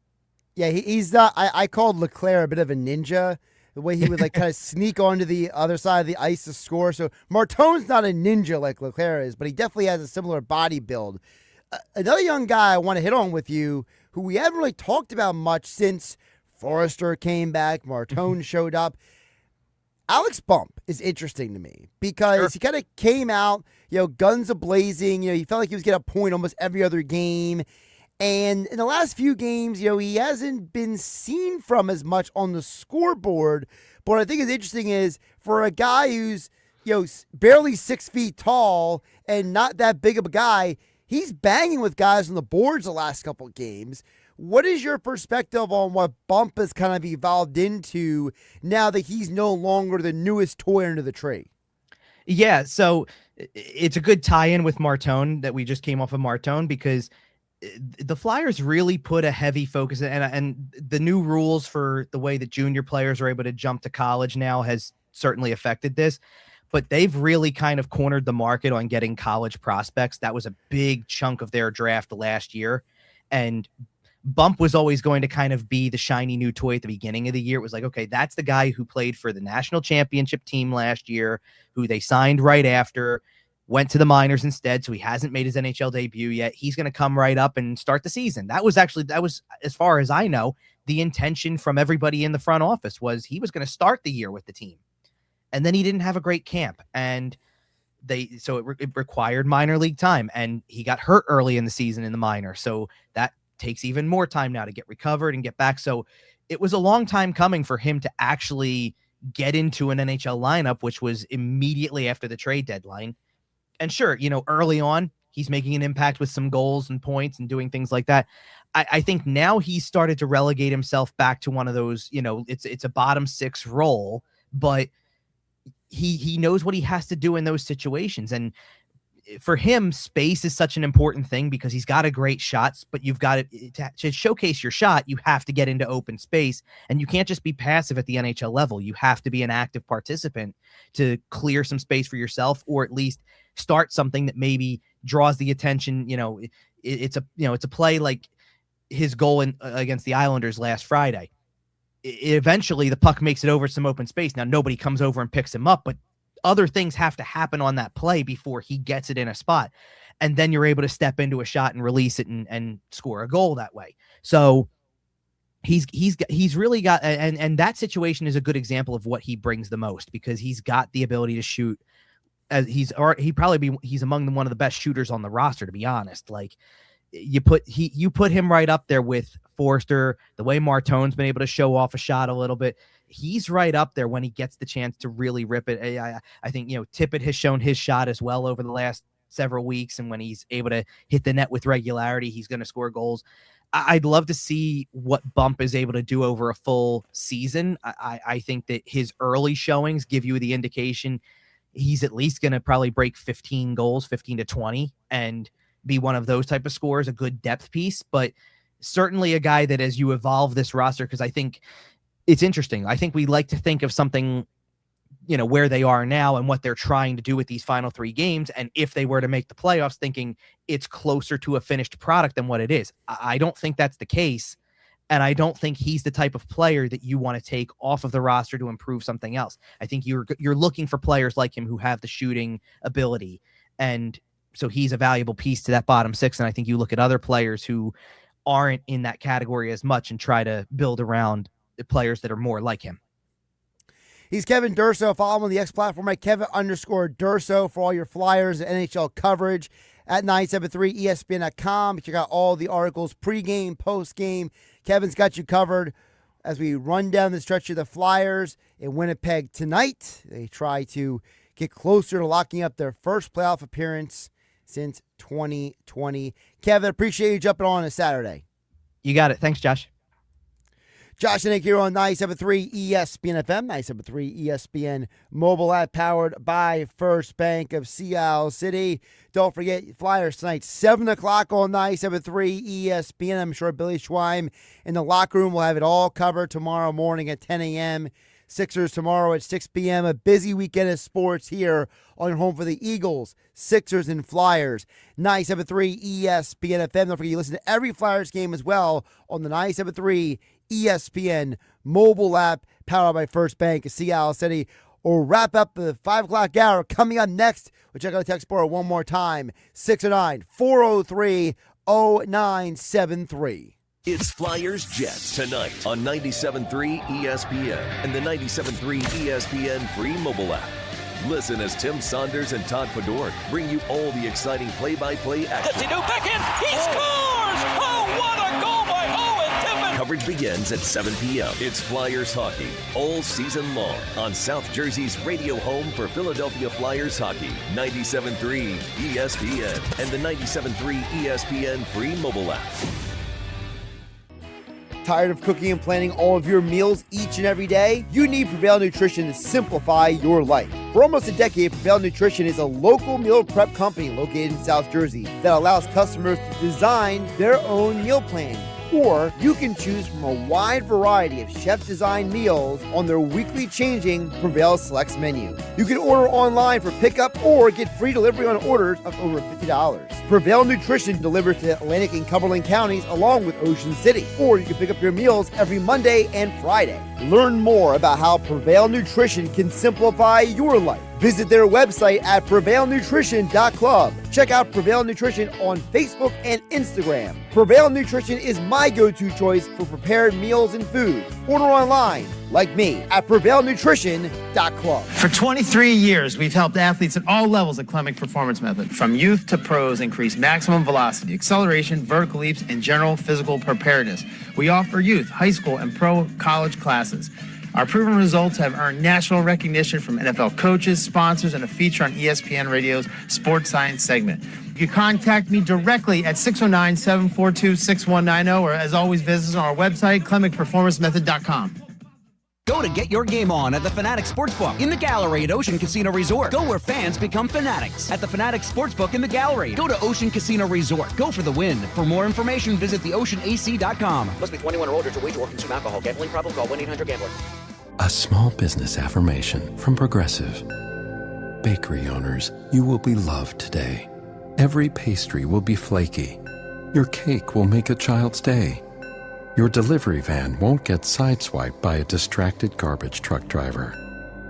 Yeah, he's I called LeClair a bit of a ninja, the way he would like kind of sneak onto the other side of the ice to score. So Martone's not a ninja like LeClair is, but he definitely has a similar body build. Another young guy I want to hit on with you, who we haven't really talked about much since Forrester came back, Martone showed up. Alex Bump is interesting to me because he kind of came out, guns a-blazing. He felt like he was getting a point almost every other game. And in the last few games, he hasn't been seen from as much on the scoreboard. But what I think is interesting is for a guy who's, barely 6 feet tall and not that big of a guy, he's banging with guys on the boards the last couple of games. What is your perspective on what Bump has kind of evolved into now that he's no longer the newest toy under the tree? Yeah, so it's a good tie-in with Martone that we just came off of Martone, because the Flyers really put a heavy focus, and the new rules for the way that junior players are able to jump to college now has certainly affected this. But they've really kind of cornered the market on getting college prospects. That was a big chunk of their draft last year. And Bump was always going to kind of be the shiny new toy at the beginning of the year. It was like, okay, that's the guy who played for the national championship team last year, who they signed right after, went to the minors instead. So he hasn't made his NHL debut yet. He's going to come right up and start the season. That was, as far as I know, the intention from everybody in the front office was he was going to start the year with the team. And then he didn't have a great camp, and it required minor league time, and he got hurt early in the season in the minor. So that takes even more time now to get recovered and get back. So it was a long time coming for him to actually get into an NHL lineup, which was immediately after the trade deadline. And sure, early on, he's making an impact with some goals and points and doing things like that. I think now he's started to relegate himself back to one of those, it's a bottom 6 role, but he knows what he has to do in those situations. And for him, space is such an important thing because he's got a great shot, but you've got to showcase your shot. You have to get into open space, and you can't just be passive at the NHL level. You have to be an active participant to clear some space for yourself, or at least start something that maybe draws the attention. It's a play like his goal against the Islanders last Friday. Eventually the puck makes it over some open space. Now nobody comes over and picks him up, but other things have to happen on that play before he gets it in a spot. And then you're able to step into a shot and release it and score a goal that way. So he's really got, and that situation is a good example of what he brings the most, because he's got the ability to shoot. He's among one of the best shooters on the roster, to be honest. Like, you put him right up there with Forster, the way Martone's been able to show off a shot a little bit. He's right up there when he gets the chance to really rip it. I think, Tippett has shown his shot as well over the last several weeks. And when he's able to hit the net with regularity, he's going to score goals. I'd love to see what Bump is able to do over a full season. I think that his early showings give you the indication he's at least going to probably break 15 goals, 15 to 20, and be one of those type of scorers, a good depth piece. But certainly a guy that as you evolve this roster, because I think it's interesting. I think we like to think of something, where they are now and what they're trying to do with these final 3 games. And if they were to make the playoffs, thinking it's closer to a finished product than what it is. I don't think that's the case. And I don't think he's the type of player that you want to take off of the roster to improve something else. I think you're looking for players like him who have the shooting ability. And so he's a valuable piece to that bottom 6. And I think you look at other players who aren't in that category as much and try to build around the players that are more like him. He's Kevin Durso. Follow him on the X platform at Kevin_Durso for all your Flyers and NHL coverage at 973ESPN.com. Check out all the articles, pregame, postgame. Kevin's got you covered as we run down the stretch of the Flyers in Winnipeg tonight. They try to get closer to locking up their first playoff appearance since 2020. Kevin, appreciate you jumping on a Saturday. You got it. Thanks, Josh. Josh Hennig here on 97.3 ESPN FM, 97.3 ESPN mobile app, powered by First Bank of Sea Isle City. Don't forget, Flyers tonight, 7 o'clock on 97.3 ESPN. I'm sure Billy Schweim in the locker room will have it all covered tomorrow morning at 10 a.m. Sixers tomorrow at 6 p.m. A busy weekend of sports here on your home for the Eagles, Sixers, and Flyers. 97.3 ESPN FM. Don't forget, you listen to every Flyers game as well on the 97.3 ESPN mobile app, powered by First Bank of Sea Isle City. Or wrap up the 5 o'clock hour. Coming up next, we'll check out the text board one more time, 609-403-0973. It's Flyers Jets tonight on 97.3 ESPN and the 97.3 ESPN free mobile app. Listen as Tim Saunders and Todd Fedork bring you all the exciting play-by-play action. He scores! Oh, what a goal by Owen Tippett! Coverage begins at 7 p.m. It's Flyers hockey all season long on South Jersey's radio home for Philadelphia Flyers hockey, 97.3 ESPN and the 97.3 ESPN free mobile app. Tired of cooking and planning all of your meals each and every day? You need Prevail Nutrition to simplify your life. For almost a decade, Prevail Nutrition is a local meal prep company located in South Jersey that allows customers to design their own meal plan. Or you can choose from a wide variety of chef-designed meals on their weekly changing Prevail Selects menu. You can order online for pickup or get free delivery on orders of over $50. Prevail Nutrition delivers to Atlantic and Cumberland counties along with Ocean City. Or you can pick up your meals every Monday and Friday. Learn more about how Prevail Nutrition can simplify your life. Visit their website at prevailnutrition.club. Check out Prevail Nutrition on Facebook and Instagram. Prevail Nutrition is my go-to choice for prepared meals and foods. Order online, like me, at prevailnutrition.club. For 23 years, we've helped athletes at all levels at Clemic Performance Method, from youth to pros, increase maximum velocity, acceleration, vertical leaps, and general physical preparedness. We offer youth, high school, and pro college classes. Our proven results have earned national recognition from NFL coaches, sponsors, and a feature on ESPN Radio's Sports Science segment. You can contact me directly at 609-742-6190, or as always, visit us on our website, ClemicPerformanceMethod.com. Go to get your game on at the Fanatic Sportsbook in the Gallery at Ocean Casino Resort. Go where fans become fanatics at the Fanatic Sportsbook in the Gallery. Go to Ocean Casino Resort. Go for the win. For more information, visit theoceanac.com. Must be 21 or older to wager or consume alcohol. Gambling problem? Call 1-800-GAMBLER. A small business affirmation from Progressive. Bakery owners, you will be loved today. Every pastry will be flaky. Your cake will make a child's day. Your delivery van won't get sideswiped by a distracted garbage truck driver.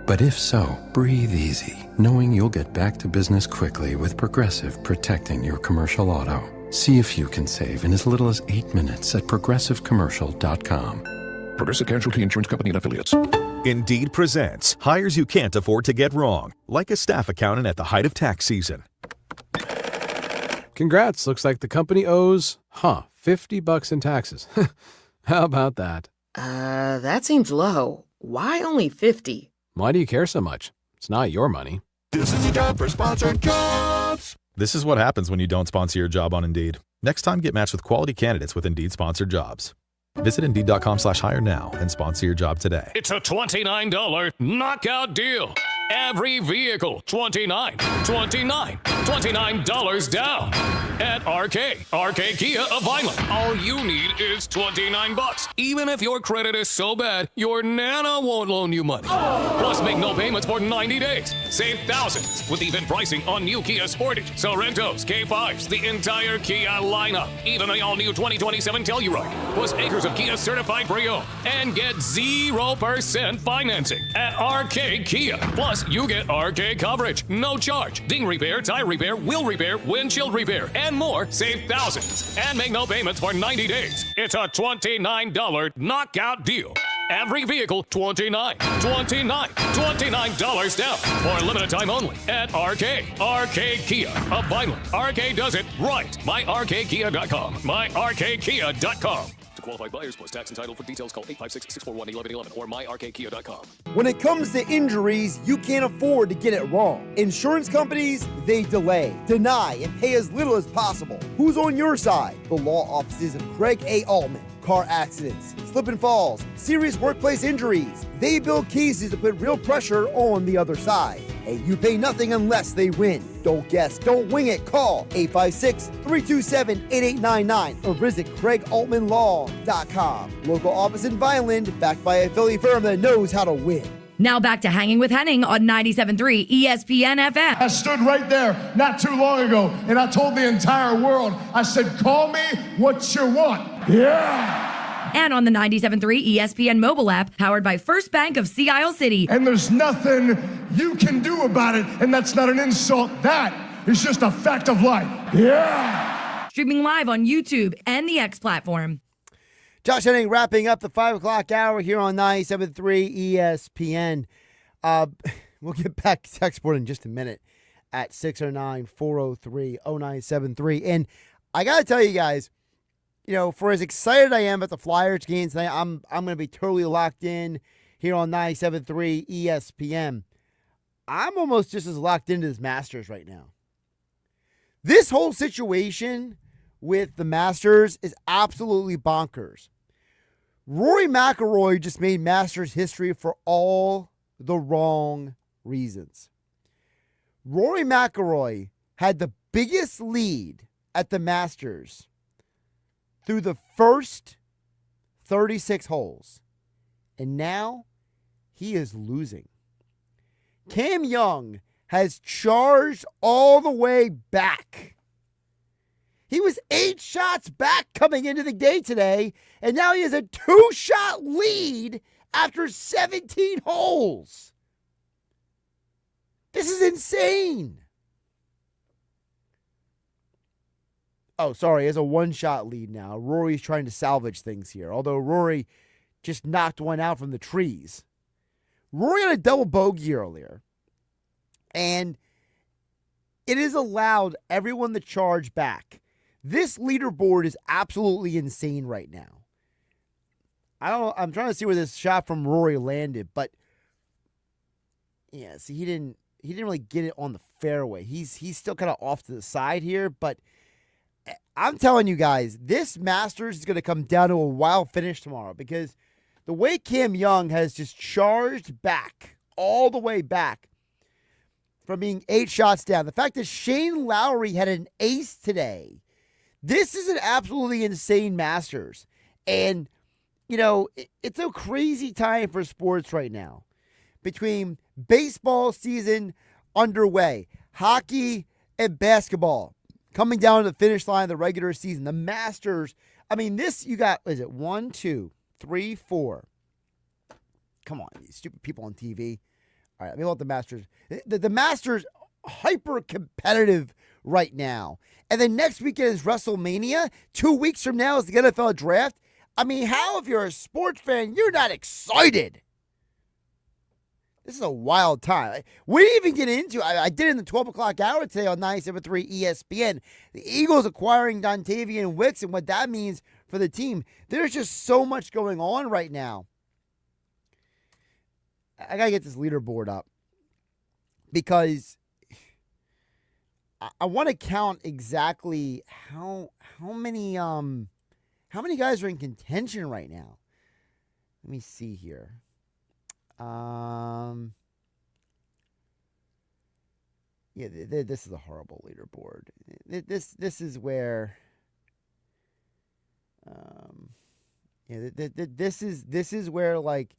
But if so, breathe easy, knowing you'll get back to business quickly with Progressive protecting your commercial auto. See if you can save in as little as 8 minutes at progressivecommercial.com. Progressive Casualty Insurance Company and Affiliates. Indeed presents hires you can't afford to get wrong, like a staff accountant at the height of tax season. Congrats. Looks like the company owes, $50 in taxes. How about that? That seems low. Why only 50? Why do you care so much? It's not your money. This is the job for sponsored jobs. This is what happens when you don't sponsor your job on Indeed. Next time, get matched with quality candidates with Indeed-sponsored jobs. Visit Indeed.com/hire now and sponsor your job today. It's a $29 knockout deal. Every vehicle, $29 down. At RK Kia of Vineland, all you need is $29. Even if your credit is so bad, your Nana won't loan you money. Plus, make no payments for 90 days. Save thousands with even pricing on new Kia Sportage, Sorrentos, K5s, the entire Kia lineup. Even the all-new 2027 Telluride. Plus acres of Kia certified pre-owned. And get 0% financing at RK Kia. Plus, you get RK coverage, no charge, ding repair, tire repair, wheel repair, windshield repair, and more. Save thousands and make no payments for 90 days. It's a $29 knockout deal. Every vehicle, $29 down for a limited time only at RK Kia of Vineland. RK does it right. MyRKKia.com. MyRKKia.com. To qualified buyers plus tax entitled. For details, call 856-641-1111 or myrkkia.com. When it comes to injuries, you can't afford to get it wrong. Insurance companies, they delay, deny, and pay as little as possible. Who's on your side? The law offices of Craig A. Altman. Car accidents, slip and falls, serious workplace injuries. They build cases to put real pressure on the other side. And you pay nothing unless they win. Don't guess, don't wing it. Call 856-327-8899 or visit CraigAltmanLaw.com. Local office in Vineland, backed by a Philly firm that knows how to win. Now back to Hanging with Hennig on 97.3 ESPN FM. I stood right there not too long ago, and I told the entire world, I said, call me what you want. Yeah. And on the 97.3 ESPN mobile app, powered by First Bank of Sea Isle City. And there's nothing you can do about it, and that's not an insult. That is just a fact of life. Yeah. Streaming live on YouTube and the X platform. Josh Hennig wrapping up the 5 o'clock hour here on 97.3 ESPN. We'll get back to text board in just a minute at 609-403-0973. And I got to tell you guys, you know, for as excited I am at the Flyers game tonight, I'm going to be totally locked in here on 97.3 ESPN. I'm almost just as locked into this Masters right now. This whole situation with the Masters is absolutely bonkers. Rory McIlroy just made Masters history for all the wrong reasons. Rory McIlroy had the biggest lead at the Masters through the first 36 holes, and now he is losing. Cam Young has charged all the way back. He was 8 shots back coming into the day today, and now he has a 2-shot lead after 17 holes. This is insane. Oh, sorry, he has a 1-shot lead now. Rory's trying to salvage things here, although Rory just knocked one out from the trees. Rory had a double bogey earlier, and it has allowed everyone to charge back. This leaderboard is absolutely insane right now. I'm trying to see where this shot from Rory landed, but yeah, see, he didn't really get it on the fairway. He's still kind of off to the side here, but I'm telling you guys, this Masters is going to come down to a wild finish tomorrow because the way Cam Young has just charged back, all the way back from being 8 shots down. The fact that Shane Lowry had an ace today. This is an absolutely insane Masters. And, you know, it's a crazy time for sports right now. Between baseball season underway, hockey and basketball coming down to the finish line of the regular season, the Masters. I mean, this, you got, is it 1, 2, 3, 4? Come on, you stupid people on TV. All right, let me let the Masters. The Masters, hyper competitive right now. And then next weekend is WrestleMania. 2 weeks from now is the NFL draft. I mean, how, if you're a sports fan, you're not excited? This is a wild time. We didn't even get into, I did it in the 12 o'clock hour today on 97.3 ESPN. The Eagles acquiring Dontavian Wicks and what that means for the team. There's just so much going on right now. I got to get this leaderboard up because I want to count exactly how many guys are in contention right now. Let me see here. Yeah, this is a horrible leaderboard. This is where, this is where like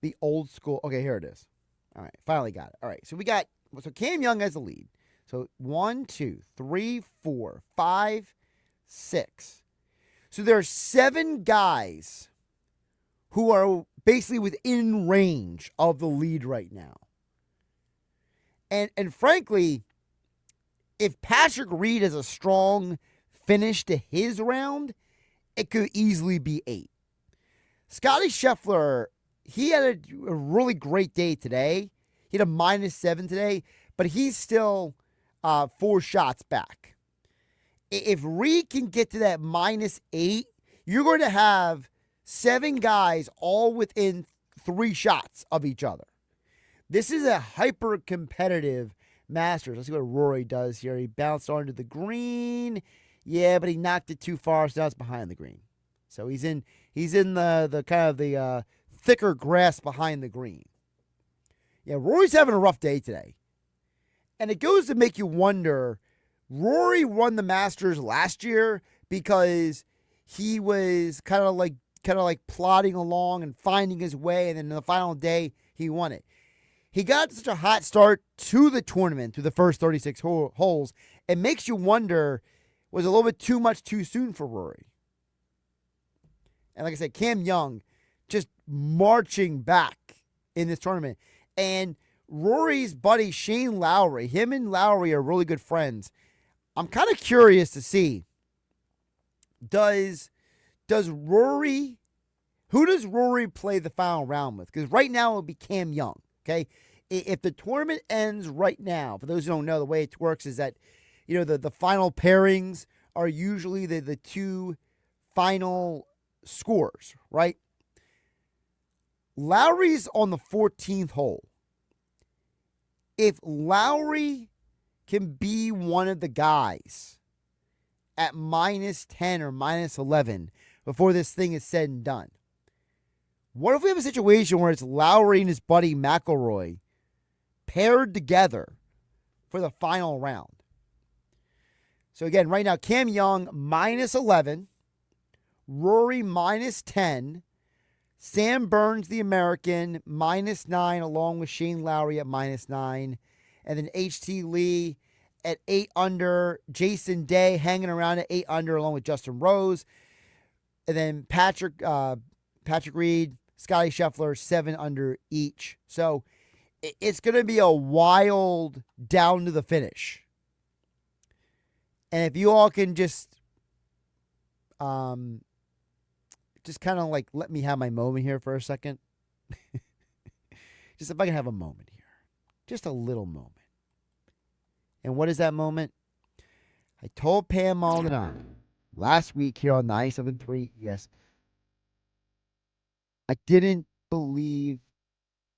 the old school. Okay, here it is. All right, finally got it. All right, so Cam Young has the lead. So 1, 2, 3, 4, 5, 6. So there are 7 guys who are basically within range of the lead right now. And frankly, if Patrick Reed has a strong finish to his round, it could easily be 8. Scotty Scheffler, he had a really great day today. He had a -7 today, but he's still 4 shots back. If Reed can get to that -8, you're going to have 7 guys all within 3 shots of each other. This is a hyper-competitive Masters. Let's see what Rory does here. He bounced onto the green. Yeah, but he knocked it too far, so now it's behind the green. So he's in the kind of the thicker grass behind the green. Yeah, Rory's having a rough day today. And it goes to make you wonder, Rory won the Masters last year because he was kind of like plodding along and finding his way, and then the final day he won it. He got such a hot start to the tournament through the first 36 holes. It makes you wonder, was it a little bit too much too soon for Rory? And like I said, Cam Young just marching back in this tournament. And Rory's buddy Shane Lowry, him and Lowry are really good friends. I'm kind of curious to see, does Rory, who does Rory play the final round with? Because right now it would be Cam Young. Okay, if the tournament ends right now, for those who don't know, the way it works is that, the final pairings are usually the 2 final scores, right? Lowry's on the 14th hole. If Lowry can be one of the guys at -10 or -11 before this thing is said and done, what if we have a situation where it's Lowry and his buddy McIlroy paired together for the final round? So again, right now, Cam Young -11, Rory -10, Sam Burns, the American, -9, along with Shane Lowry at -9, and then HT Lee at 8 under, Jason Day hanging around at 8 under, along with Justin Rose, and then Patrick Reed, Scotty Scheffler, 7 under each. So it's going to be a wild down to the finish. And if you all can just kind of like let me have my moment here for a second. Just if I can have a moment here. Just a little moment. And what is that moment? I told Pam all the time last week here on 97.3 ESPN. I didn't believe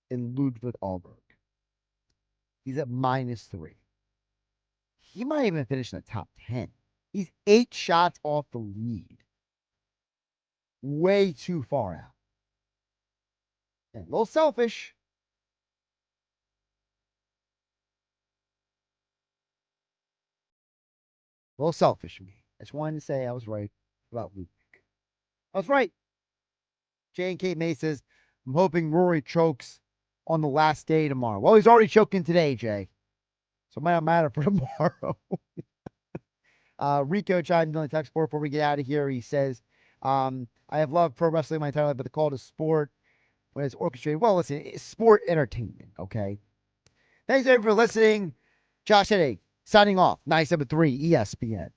in Ludwig Ahlberg. He's at -3. He might even finish in the top 10. He's 8 shots off the lead. Way too far out. And a little selfish. A little selfish of me. I just wanted to say I was right about Ludwig. I was right. Jay and Kate May says, I'm hoping Rory chokes on the last day tomorrow. Well, he's already choking today, Jay. So it might not matter for tomorrow. Rico chimed in on the text board before we get out of here. He says, I have loved pro wrestling my entire life, but the call to sport when it's orchestrated. Well, listen, it's sport entertainment, okay? Thanks, everyone, for listening. Josh Hennig, signing off, 97.3 ESPN.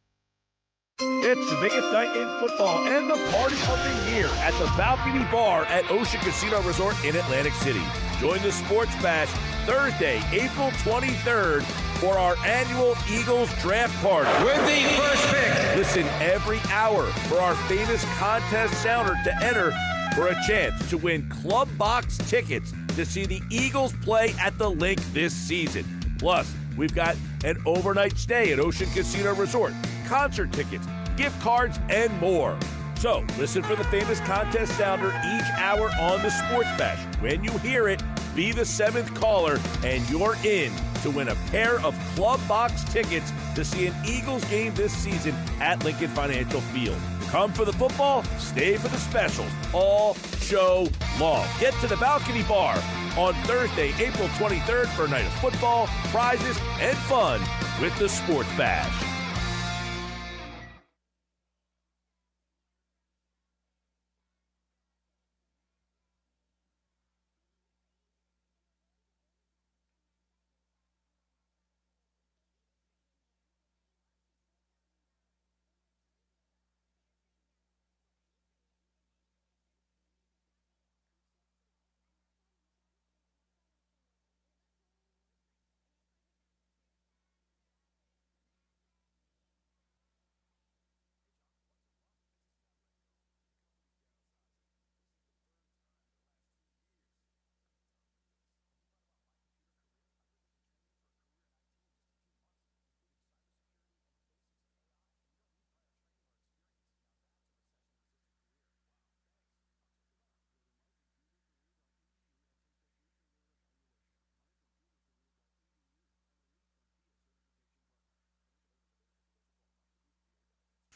It's the biggest night in football and the party of the year at the Balcony Bar at Ocean Casino Resort in Atlantic City. Join the Sports Bash Thursday, April 23rd for our annual Eagles Draft Party. With the first pick. Listen every hour for our famous contest sounder to enter for a chance to win club box tickets to see the Eagles play at the Link this season. Plus, we've got an overnight stay at Ocean Casino Resort, concert tickets, gift cards, and more. So listen for the famous contest sounder each hour on the Sports Bash. When you hear it, be the 7th caller, and you're in to win a pair of club box tickets to see an Eagles game this season at Lincoln Financial Field. Come for the football, stay for the specials, all show long. Get to the Balcony Bar on Thursday, April 23rd for a night of football, prizes, and fun with the Sports Bash.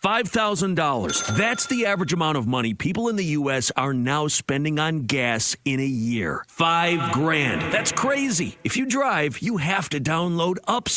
$5,000. That's the average amount of money people in the U.S. are now spending on gas in a year. $5,000. That's crazy. If you drive, you have to download Ups.